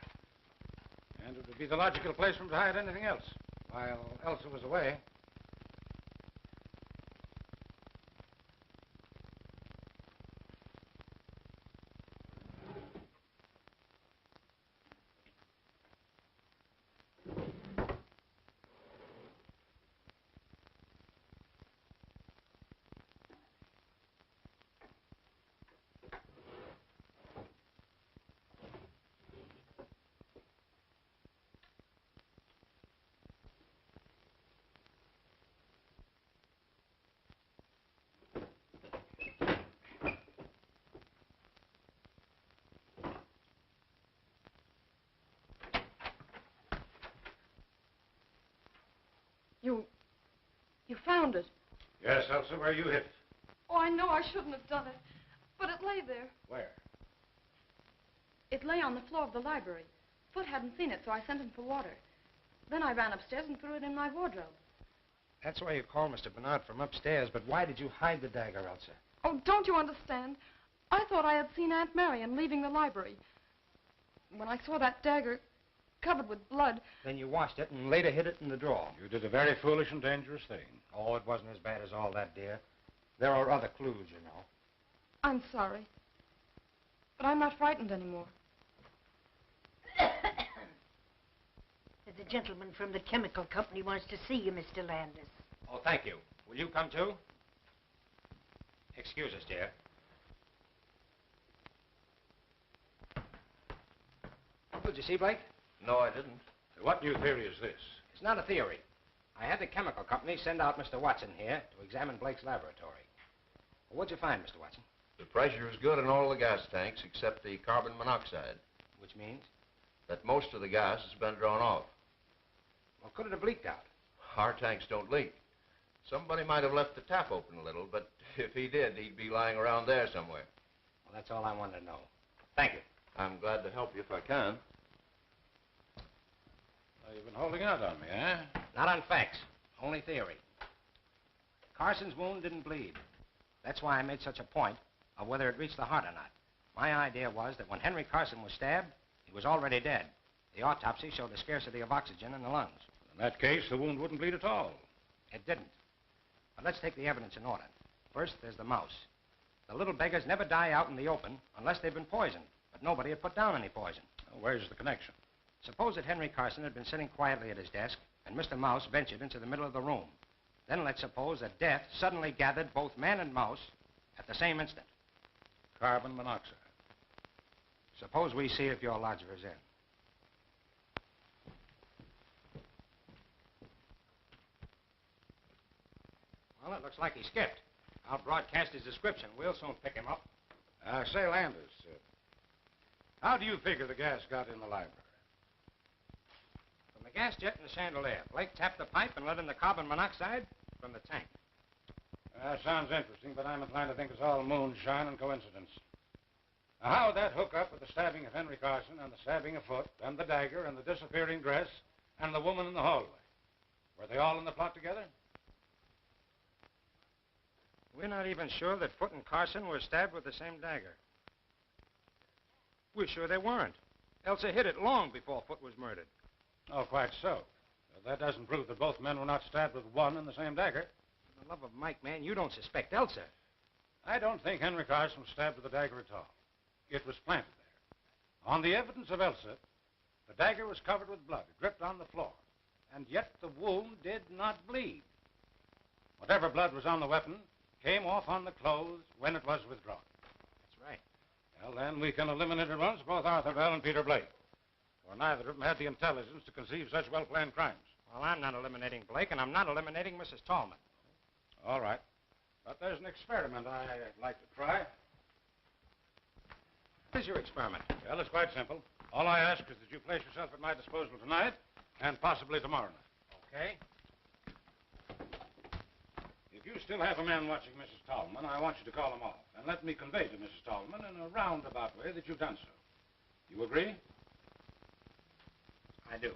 And it would be the logical place for him to hide anything else. While Elsa was away. You found it. Yes, Elsa, where you hid it. Oh, I know I shouldn't have done it. But it lay there. Where? It lay on the floor of the library. Foot hadn't seen it, so I sent him for water. Then I ran upstairs and threw it in my wardrobe. That's why you called Mr. Bernard from upstairs, but why did you hide the dagger, Elsa? Oh, don't you understand? I thought I had seen Aunt Marion leaving the library. When I saw that dagger covered with blood... Then you washed it and later hid it in the drawer. You did a very foolish and dangerous thing. Oh, it wasn't as bad as all that, dear. There are other clues, you know. I'm sorry. But I'm not frightened anymore. There's a gentleman from the chemical company wants to see you, Mr. Landis. Oh, thank you. Will you come too? Excuse us, dear. Did you see Blake? No, I didn't. What new theory is this? It's not a theory. I had the chemical company send out Mr. Watson here to examine Blake's laboratory. Well, what'd you find, Mr. Watson? The pressure is good in all the gas tanks except the carbon monoxide. Which means? That most of the gas has been drawn off. Well, could it have leaked out? Our tanks don't leak. Somebody might have left the tap open a little, but if he did, he'd be lying around there somewhere. Well, that's all I wanted to know. Thank you. I'm glad to help you if I can. Oh, you've been holding out on me, eh? Not on facts, only theory. Carson's wound didn't bleed. That's why I made such a point of whether it reached the heart or not. My idea was that when Henry Carson was stabbed, he was already dead. The autopsy showed a scarcity of oxygen in the lungs. In that case, the wound wouldn't bleed at all. It didn't. But let's take the evidence in order. First, there's the mouse. The little beggars never die out in the open unless they've been poisoned, but nobody had put down any poison. Well, where's the connection? Suppose that Henry Carson had been sitting quietly at his desk, and Mr. Mouse ventured into the middle of the room. Then let's suppose that death suddenly gathered both man and mouse at the same instant. Carbon monoxide. Suppose we see if your lodger is in. Well, it looks like he skipped. I'll broadcast his description. We'll soon pick him up. Say, Landis, how do you figure the gas got in the library? From the gas jet and the chandelier. Blake tapped the pipe and let in the carbon monoxide from the tank. Sounds interesting, but I'm inclined to think it's all moonshine and coincidence. Now, how would that hook up with the stabbing of Henry Carson and the stabbing of Foot and the dagger and the disappearing dress and the woman in the hallway? Were they all in the plot together? We're not even sure that Foot and Carson were stabbed with the same dagger. We're sure they weren't. Elsa hid it long before Foot was murdered. Oh, quite so. That doesn't prove that both men were not stabbed with one and the same dagger. For the love of Mike, man, you don't suspect Elsa. I don't think Henry Carson was stabbed with the dagger at all. It was planted there. On the evidence of Elsa, the dagger was covered with blood. It dripped on the floor. And yet the wound did not bleed. Whatever blood was on the weapon came off on the clothes when it was withdrawn. That's right. Well, then we can eliminate at once both Arthur Bell and Peter Blake. For neither of them had the intelligence to conceive such well-planned crimes. Well, I'm not eliminating Blake, and I'm not eliminating Mrs. Tallman. All right. But there's an experiment I'd like to try. What is your experiment? Well, it's quite simple. All I ask is that you place yourself at my disposal tonight and possibly tomorrow night. Okay. still have a man watching Mrs. Tallman, I want you to call him off. And let me convey to Mrs. Tallman in a roundabout way that you've done so. You agree? I do.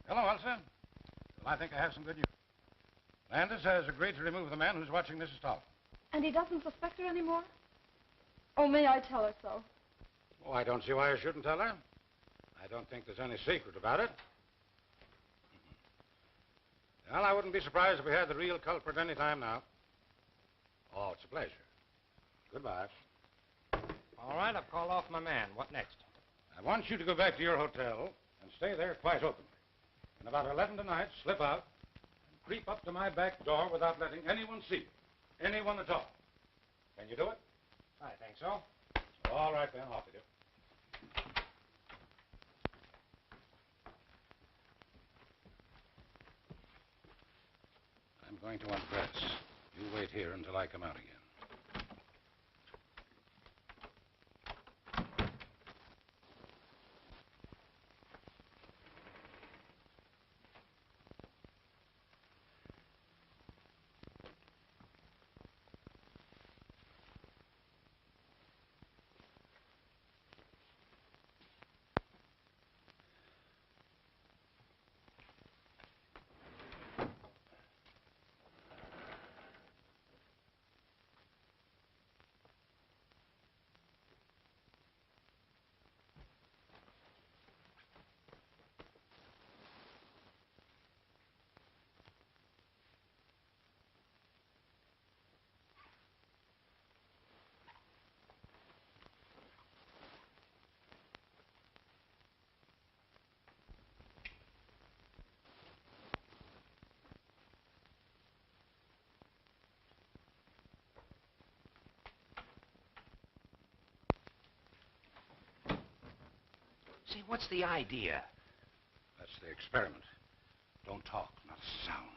Hello, Elsa. Well, I think I have some good news. Landis has agreed to remove the man who's watching Mrs. Tallman. And he doesn't suspect her anymore? Oh, may I tell her so? Oh, I don't see why I shouldn't tell her. I don't think there's any secret about it. Well, I wouldn't be surprised if we had the real culprit any time now. Oh, it's a pleasure. Goodbye. All right, I've called off my man. What next? I want you to go back to your hotel and stay there quite openly. And about 11 tonight, slip out and creep up to my back door without letting anyone see you. Anyone at all. Can you do it? I think so. All right, then. Off with you. I'm going to undress. You wait here until I come out again. Say, what's the idea? That's the experiment. Don't talk, not a sound.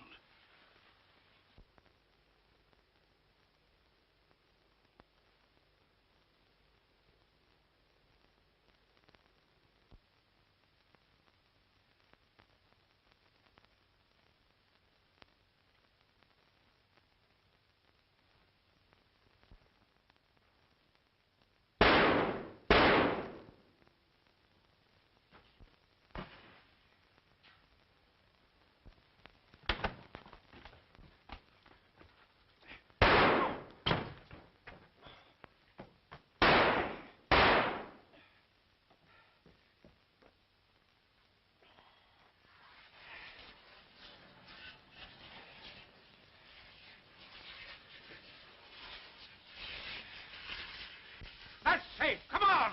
That's safe. Come on.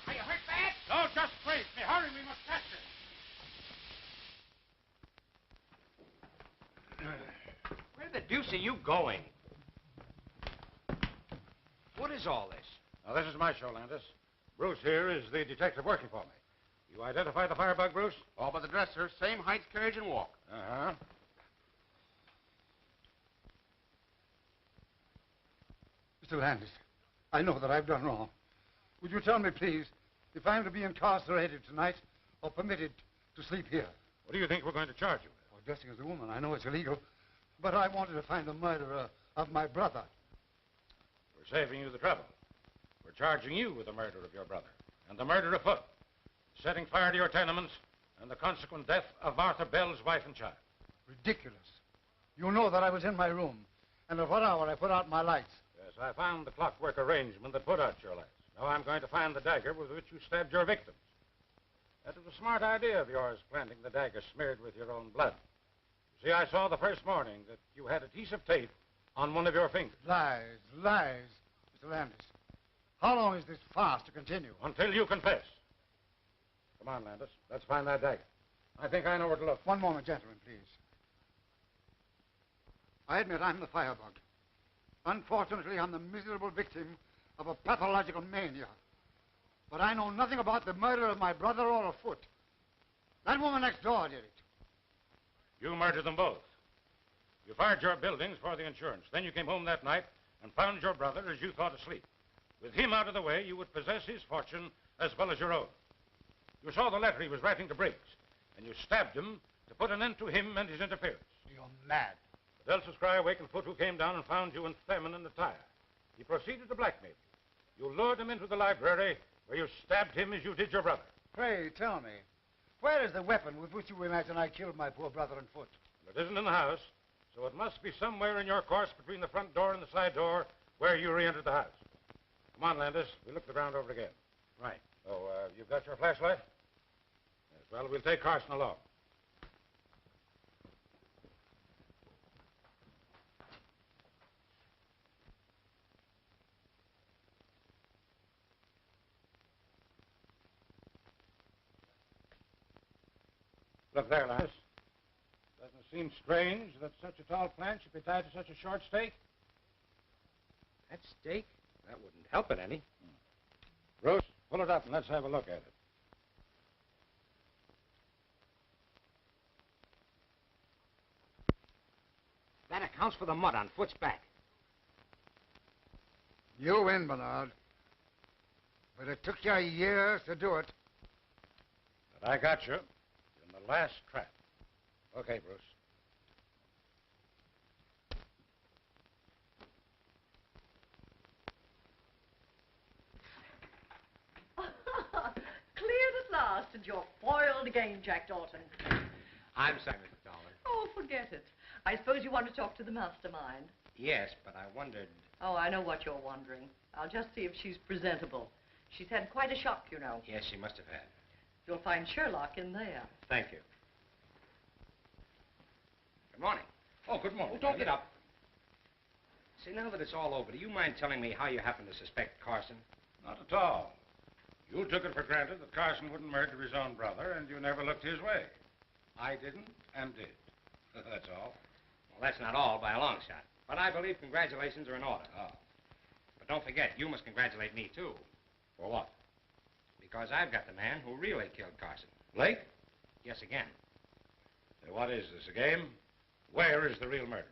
Are you hurt bad? No, just brace me. Hurry, we must catch it. Where the deuce are you going? What is all this? Now, this is my show, Landis. Bruce here is the detective working for me. You identify the firebug, Bruce? All but the dresser, same height, carriage, and walk. Uh-huh. Mr. Landis, I know that I've done wrong. Would you tell me, please, if I'm to be incarcerated tonight or permitted to sleep here? What do you think we're going to charge you with? Well, dressing as a woman, I know it's illegal, but I wanted to find the murderer of my brother. We're saving you the trouble. We're charging you with the murder of your brother and the murder afoot, setting fire to your tenements, and the consequent death of Martha Bell's wife and child. Ridiculous. You know that I was in my room, and at what hour I put out my lights. Yes, I found the clockwork arrangement that put out your lights. Now I'm going to find the dagger with which you stabbed your victims. That was a smart idea of yours, planting the dagger smeared with your own blood. You see, I saw the first morning that you had a piece of tape on one of your fingers. Lies, lies, Mr. Landis. How long is this farce to continue? Until you confess. Come on, Landis. Let's find that dagger. I think I know where to look. One moment, gentlemen, please. I admit I'm the firebug. Unfortunately, I'm the miserable victim of a pathological mania. But I know nothing about the murder of my brother or afoot. That woman next door did it. You murdered them both. You fired your buildings for the insurance. Then you came home that night and found your brother as you thought asleep. With him out of the way, you would possess his fortune as well as your own. You saw the letter he was writing to Briggs, and you stabbed him to put an end to him and his interference. You're mad. But Elsa's cry awakened Foot, who came down and found you and feminine attire. He proceeded to blackmail you. You lured him into the library, where you stabbed him as you did your brother. Pray, tell me, where is the weapon with which you imagine I killed my poor brother and Foot? It isn't in the house, so it must be somewhere in your course between the front door and the side door where you re-entered the house. Come on, Landis. We'll look the ground over again. Right. So, you've got your flashlight? Yes, well, we'll take Carson along. Look there, Landis. Doesn't it seem strange that such a tall plant should be tied to such a short stake? That stake? That wouldn't help it any. Bruce, pull it up and let's have a look at it. That accounts for the mud on Foot's back. You win, Bernard. But it took you years to do it. But I got you in the last trap. Okay, Bruce. Cleared at last, and you're foiled again, Jack Dalton. I'm sorry, Mr. Dollar. Oh, forget it. I suppose you want to talk to the mastermind. Yes, but I wondered... Oh, I know what you're wondering. I'll just see if she's presentable. She's had quite a shock, you know. Yes, she must have had. You'll find Sherlock in there. Thank you. Good morning. Oh, good morning. Oh, don't get up. See, now that it's all over, do you mind telling me how you happen to suspect Carson? Not at all. You took it for granted that Carson wouldn't murder his own brother, and you never looked his way. I didn't and did. That's all. Well, that's not all by a long shot. But I believe congratulations are in order. Oh. But don't forget, you must congratulate me, too. For what? Because I've got the man who really killed Carson. Blake? Yes, again. Say, what is this, a game? Where is the real murderer?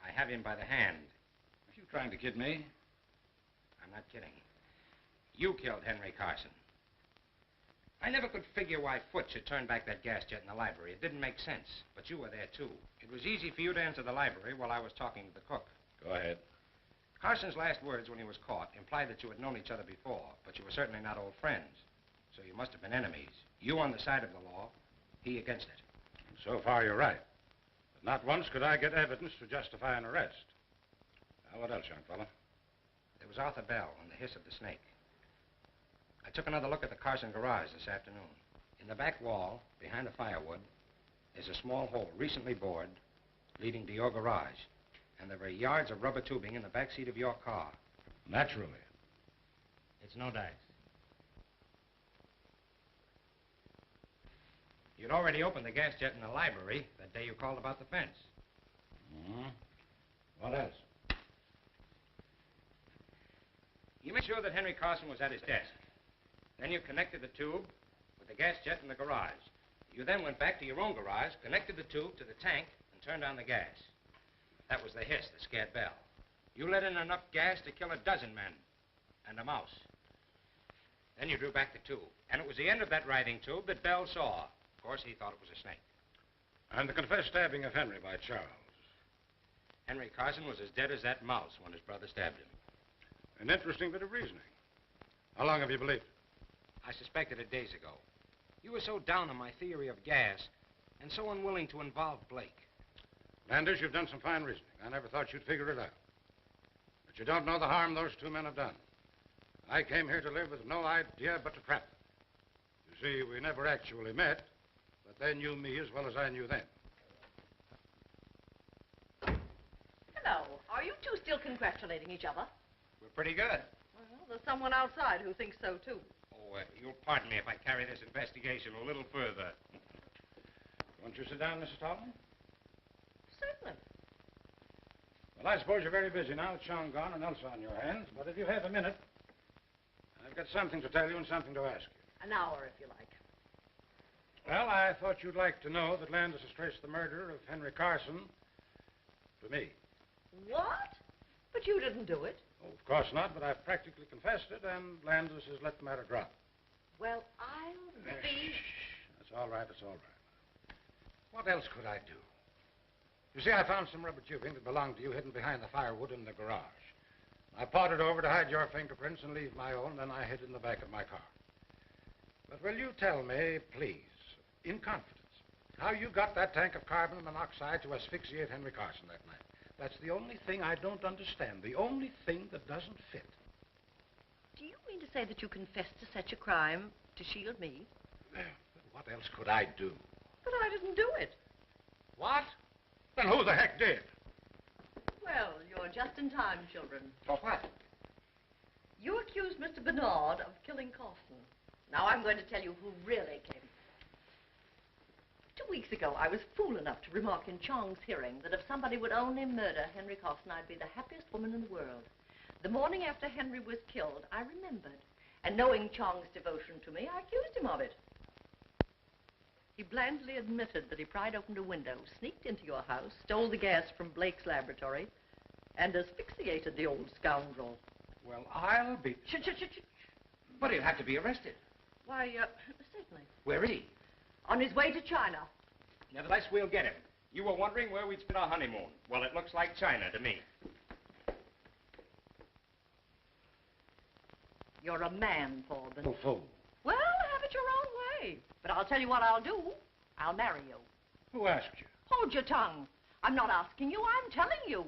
I have him by the hand. Are you trying to kid me? I'm not kidding. You killed Henry Carson. I never could figure why Foot should turn back that gas jet in the library. It didn't make sense. But you were there, too. It was easy for you to enter the library while I was talking to the cook. Go ahead. Carson's last words when he was caught implied that you had known each other before, but you were certainly not old friends. So you must have been enemies. You on the side of the law, he against it. So far, you're right. But not once could I get evidence to justify an arrest. Now, what else, young fella? There was Arthur Bell and the hiss of the snake. I took another look at the Carson garage this afternoon. In the back wall, behind the firewood, is a small hole recently bored leading to your garage. And there were yards of rubber tubing in the back seat of your car. Naturally. It's no dice. You'd already opened the gas jet in the library that day you called about the fence. Mm-hmm. What else? You made sure that Henry Carson was at his desk. Then you connected the tube with the gas jet in the garage. You then went back to your own garage, connected the tube to the tank, and turned on the gas. That was the hiss that scared Bell. You let in enough gas to kill a dozen men and a mouse. Then you drew back the tube, and it was the end of that writhing tube that Bell saw. Of course, he thought it was a snake. And the confessed stabbing of Henry by Charles. Henry Carson was as dead as that mouse when his brother stabbed him. An interesting bit of reasoning. How long have you believed it? I suspected it days ago. You were so down on my theory of gas and so unwilling to involve Blake. Landers, you've done some fine reasoning. I never thought you'd figure it out. But you don't know the harm those two men have done. I came here to live with no idea but to trap them. You see, we never actually met, but they knew me as well as I knew them. Hello. Are you two still congratulating each other? We're pretty good. Well, there's someone outside who thinks so, too. Oh, you'll pardon me if I carry this investigation a little further. Won't you sit down, Mrs. Tolman? Certainly. Well, I suppose you're very busy now with Sean gone and Elsa on your hands, but if you have a minute, I've got something to tell you and something to ask you. An hour, if you like. Well, I thought you'd like to know that Landis has traced the murder of Henry Carson for me. What? But you didn't do it. Oh, of course not, but I've practically confessed it, and Landis has let the matter drop. Well, I'll be... That's all right, it's all right. What else could I do? You see, I found some rubber tubing that belonged to you hidden behind the firewood in the garage. I pawed it over to hide your fingerprints and leave my own, then I hid in the back of my car. But will you tell me, please, in confidence, how you got that tank of carbon monoxide to asphyxiate Henry Carson that night? That's the only thing I don't understand, the only thing that doesn't fit. Do you mean to say that you confessed to such a crime to shield me? What else could I do? But I didn't do it. What? Then who the heck did? Well, you're just in time, children. For what? You accused Mr. Bernard of killing Carson. Now I'm going to tell you who really came. 2 weeks ago, I was fool enough to remark in Chong's hearing that if somebody would only murder Henry Carson, I'd be the happiest woman in the world. The morning after Henry was killed, I remembered. And knowing Chong's devotion to me, I accused him of it. He blandly admitted that he pried open a window, sneaked into your house, stole the gas from Blake's laboratory, and asphyxiated the old scoundrel. Well, I'll be... Shh, shh, shh, shh. But he'll have to be arrested. Why, certainly. Where is he? On his way to China. Nevertheless, we'll get him. You were wondering where we'd spend our honeymoon. Well, it looks like China to me. You're a man, Forbin. Oh, fool. Well, have it your own way. But I'll tell you what I'll do. I'll marry you. Who asked you? Hold your tongue. I'm not asking you, I'm telling you.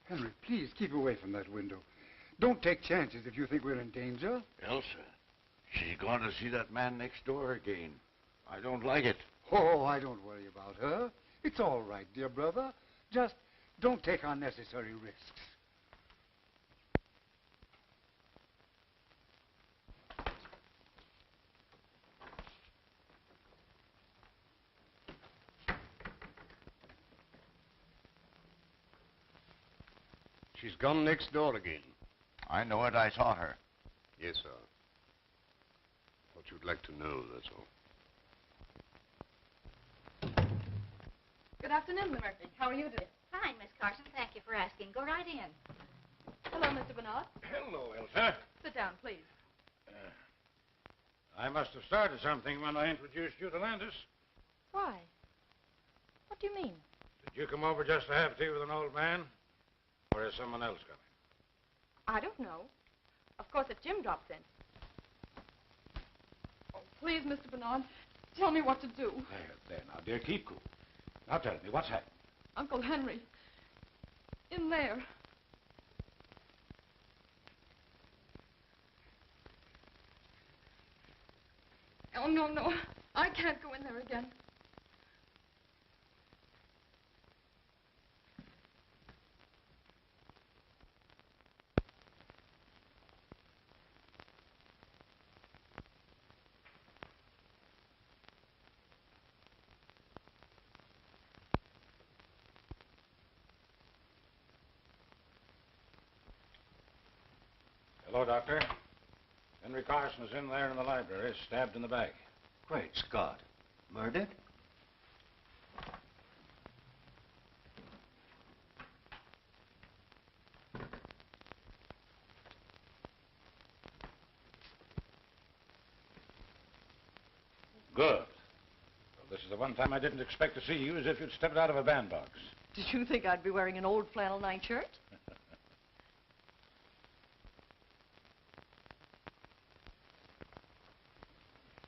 Henry, please keep away from that window. Don't take chances if you think we're in danger. Elsa, she's going to see that man next door again. I don't like it. Oh, I don't worry about her. It's all right, dear brother. Just don't take unnecessary risks. She's gone next door again. I know it. I saw her. Yes, sir. What you'd like to know, that's all. Good afternoon, Miss Murphy. How are you today? Fine, Miss Carson. Thank you for asking. Go right in. Hello, Mr. Bernard. Hello, Elsa. Sit down, please. I must have started something when I introduced you to Landis. Why? What do you mean? Did you come over just to have tea with an old man? Or is someone else coming? I don't know. Of course, if Jim drops in. Oh, please, Mr. Bernard, tell me what to do. There, now, dear, keep cool. Now tell me, what's happened? Uncle Henry. In there. Oh, no, no. I can't go in there again. Hello, Doctor. Henry Carson is in there in the library, stabbed in the back. Great Scott. Murdered? Good. Well, this is the one time I didn't expect to see you, as if you'd stepped out of a bandbox. Did you think I'd be wearing an old flannel nightshirt?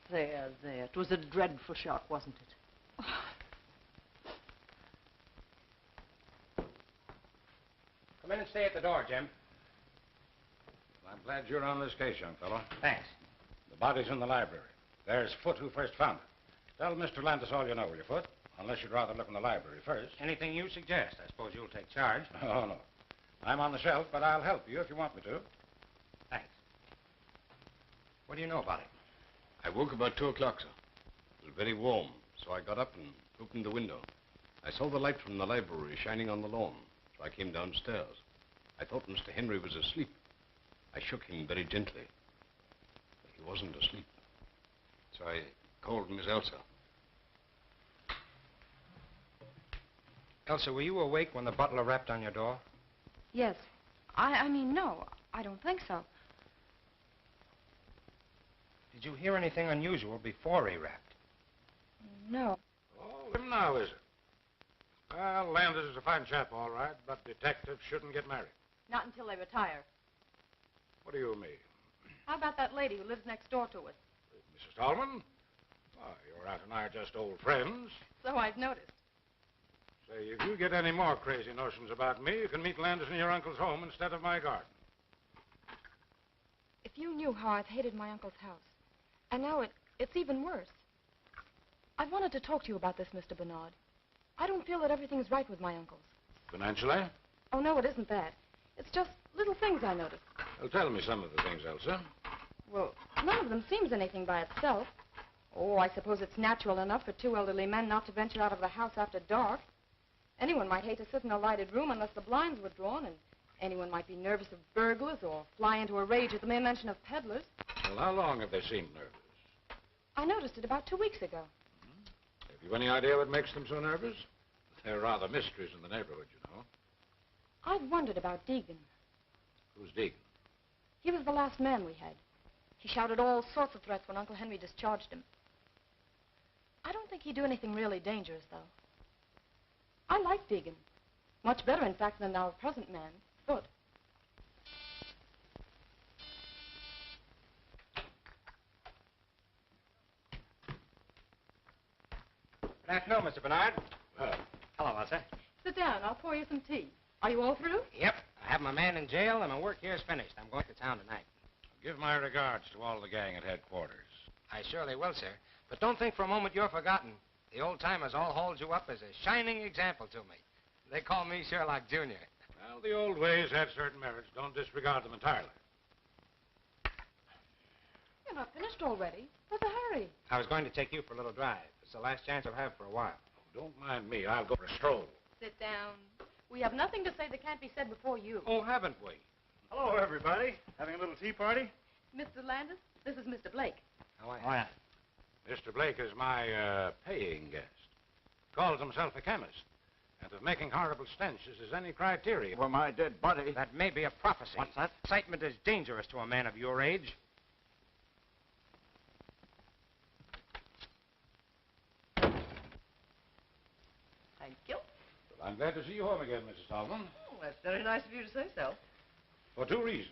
There. It was a dreadful shock, wasn't it? Come in and stay at the door, Jim. I'm glad you're on this case, young fellow. Thanks. The body's in the library. There's Foote who first found it. Tell Mr. Landis all you know, will you, Foote? Unless you'd rather look in the library first. Anything you suggest. I suppose you'll take charge. Oh, no. I'm on the shelf, but I'll help you if you want me to. Thanks. What do you know about it? I woke about 2 o'clock, sir. It was very warm, so I got up and opened the window. I saw the light from the library shining on the lawn, so I came downstairs. I thought Mr. Henry was asleep. I shook him very gently. But he wasn't asleep. So I called Miss Elsa. Elsa, were you awake when the butler rapped on your door? Yes. I mean, no, I don't think so. Did you hear anything unusual before he rapped? No. Oh, now is it? Well, Landis is a fine chap, all right, but detectives shouldn't get married. Not until they retire. What do you mean? How about that lady who lives next door to us? Mrs. Tallman? Why, your aunt and I are just old friends. So I've noticed. Say, if you get any more crazy notions about me, you can meet Landis in your uncle's home instead of my garden. If you knew how I've hated my uncle's house. And now it's even worse. I've wanted to talk to you about this, Mr. Bernard. I don't feel that everything's right with my uncles. Financially? Oh, no, it isn't that. It's just little things I noticed. Well, tell me some of the things, Elsa. Well, none of them seems anything by itself. Oh, I suppose it's natural enough for two elderly men not to venture out of the house after dark. Anyone might hate to sit in a lighted room unless the blinds were drawn, and anyone might be nervous of burglars or fly into a rage at the mere mention of peddlers. Well, how long have they seemed nervous? I noticed it about 2 weeks ago. Have you any idea what makes them so nervous? They're rather mysteries in the neighborhood, you know. I've wondered about Deegan. Who's Deegan? He was the last man we had. He shouted all sorts of threats when Uncle Henry discharged him. I don't think he'd do anything really dangerous, though. I like Deegan. Much better, in fact, than our present man, Foote. Good afternoon, Mr. Bernard. Hello, Elsa. Sit down. I'll pour you some tea. Are you all through? Yep. I have my man in jail, and my work here is finished. I'm going to town tonight. Give my regards to all the gang at headquarters. I surely will, sir. But don't think for a moment you're forgotten. The old-timers all hold you up as a shining example to me. They call me Sherlock Jr. Well, the old ways had certain merits. Don't disregard them entirely. You're not finished already. What's the hurry? I was going to take you for a little drive. It's the last chance I'll have for a while. Oh, don't mind me. I'll go for a stroll. Sit down. We have nothing to say that can't be said before you. Oh, haven't we? Hello, everybody. Having a little tea party? Mr. Landis, this is Mr. Blake. How are you? Oh, yeah. Mr. Blake is my paying guest. Calls himself a chemist. And if making horrible stenches is any criteria... For my dead body. That may be a prophecy. What's that? Excitement is dangerous to a man of your age. Thank you. Well, I'm glad to see you home again, Mrs. Tallman. Oh, that's very nice of you to say so. For 2 reasons.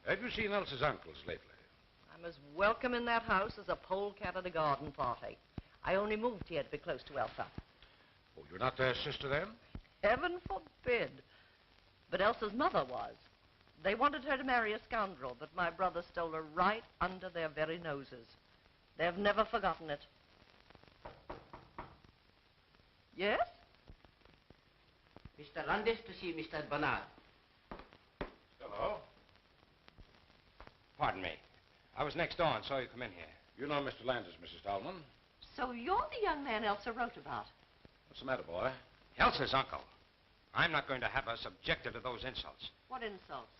Have you seen Elsa's uncles lately? I'm as welcome in that house as a polecat at a garden party. I only moved here to be close to Elsa. Oh, you're not their sister, then? Heaven forbid. But Elsa's mother was. They wanted her to marry a scoundrel, but my brother stole her right under their very noses. They've never forgotten it. Yes? Mr. Landis to see Mr. Bernard. Hello. Pardon me. I was next door and saw you come in here. You know Mr. Landis, Mrs. Tallman. So you're the young man Elsa wrote about. What's the matter, boy? Elsa's uncle. I'm not going to have her subjected to those insults. What insults?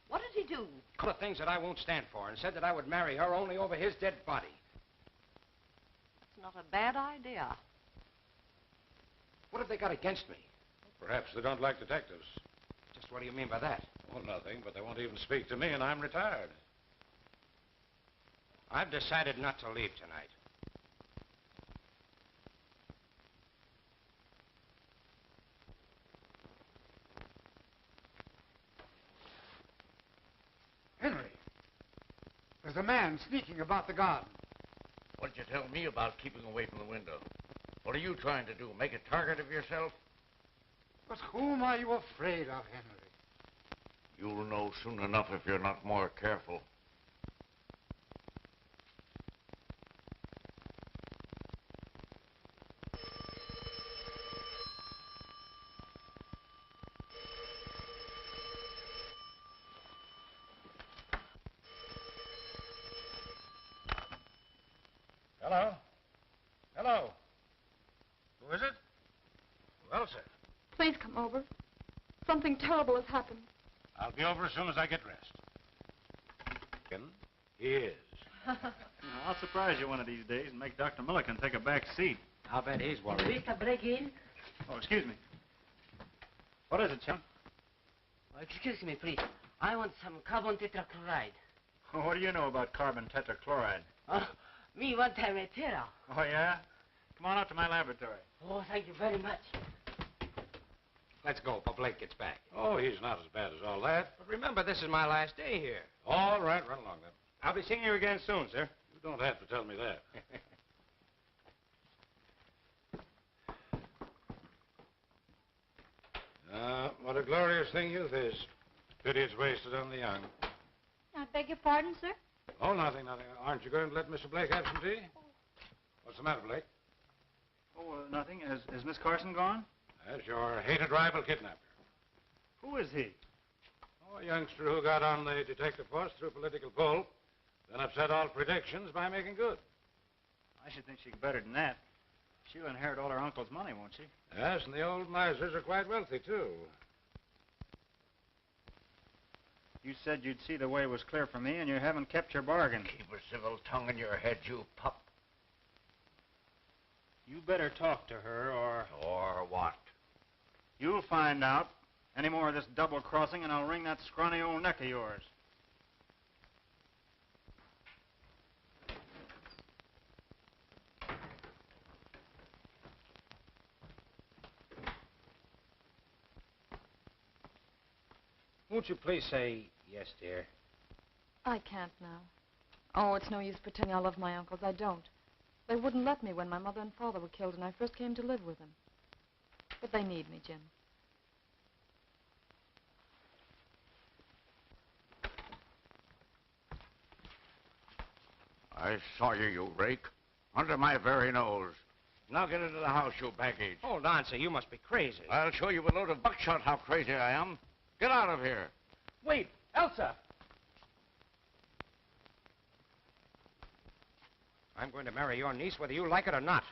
What did he do? A couple of things that I won't stand for, and said that I would marry her only over his dead body. It's not a bad idea. What have they got against me? Perhaps they don't like detectives. Just what do you mean by that? Oh, nothing, but they won't even speak to me, and I'm retired. I've decided not to leave tonight. Henry, there's a man sneaking about the garden. What'd you tell me about keeping away from the window? What are you trying to do, make a target of yourself? But whom are you afraid of, Henry? You'll know soon enough if you're not more careful. Hello? Hello? Who is it? Well, sir. Please come over. Something terrible has happened. I'll be over as soon as I get dressed. He is. I'll surprise you one of these days and make Dr. Milliken take a back seat. I'll bet he's worried. Mr. Break in? Oh, excuse me. What is it, Chum? Oh, excuse me, please. I want some carbon tetrachloride. Oh, what do you know about carbon tetrachloride? Oh, me want a material. Oh, yeah? Come on out to my laboratory. Oh, thank you very much. Let's go before Blake gets back. Oh, he's not as bad as all that. But remember, this is my last day here. All right, run along then. I'll be seeing you again soon, sir. You don't have to tell me that. What a glorious thing youth is. Pity it's wasted on the young. I beg your pardon, sir? Oh, nothing, nothing. Aren't you going to let Mr. Blake have some tea? What's the matter, Blake? Oh, nothing. Is Miss Carson gone? That's your hated rival kidnapper. Who is he? Oh, a youngster who got on the detective force through political pull, then upset all predictions by making good. I should think she's better than that. She'll inherit all her uncle's money, won't she? Yes, and the old misers are quite wealthy, too. You said you'd see the way was clear for me, and you haven't kept your bargain. Keep a civil tongue in your head, you pup. You better talk to her, or... Or what? You'll find out. Any more of this double-crossing, and I'll wring that scrawny old neck of yours. Won't you please say yes, dear? I can't now. Oh, it's no use pretending I love my uncles. I don't. They wouldn't let me when my mother and father were killed and I first came to live with them. But they need me, Jim. I saw you, you rake. Under my very nose. Now get into the house, you baggage. Hold on, sir. You must be crazy. I'll show you with a load of buckshot how crazy I am. Get out of here. Wait, Elsa! I'm going to marry your niece whether you like it or not.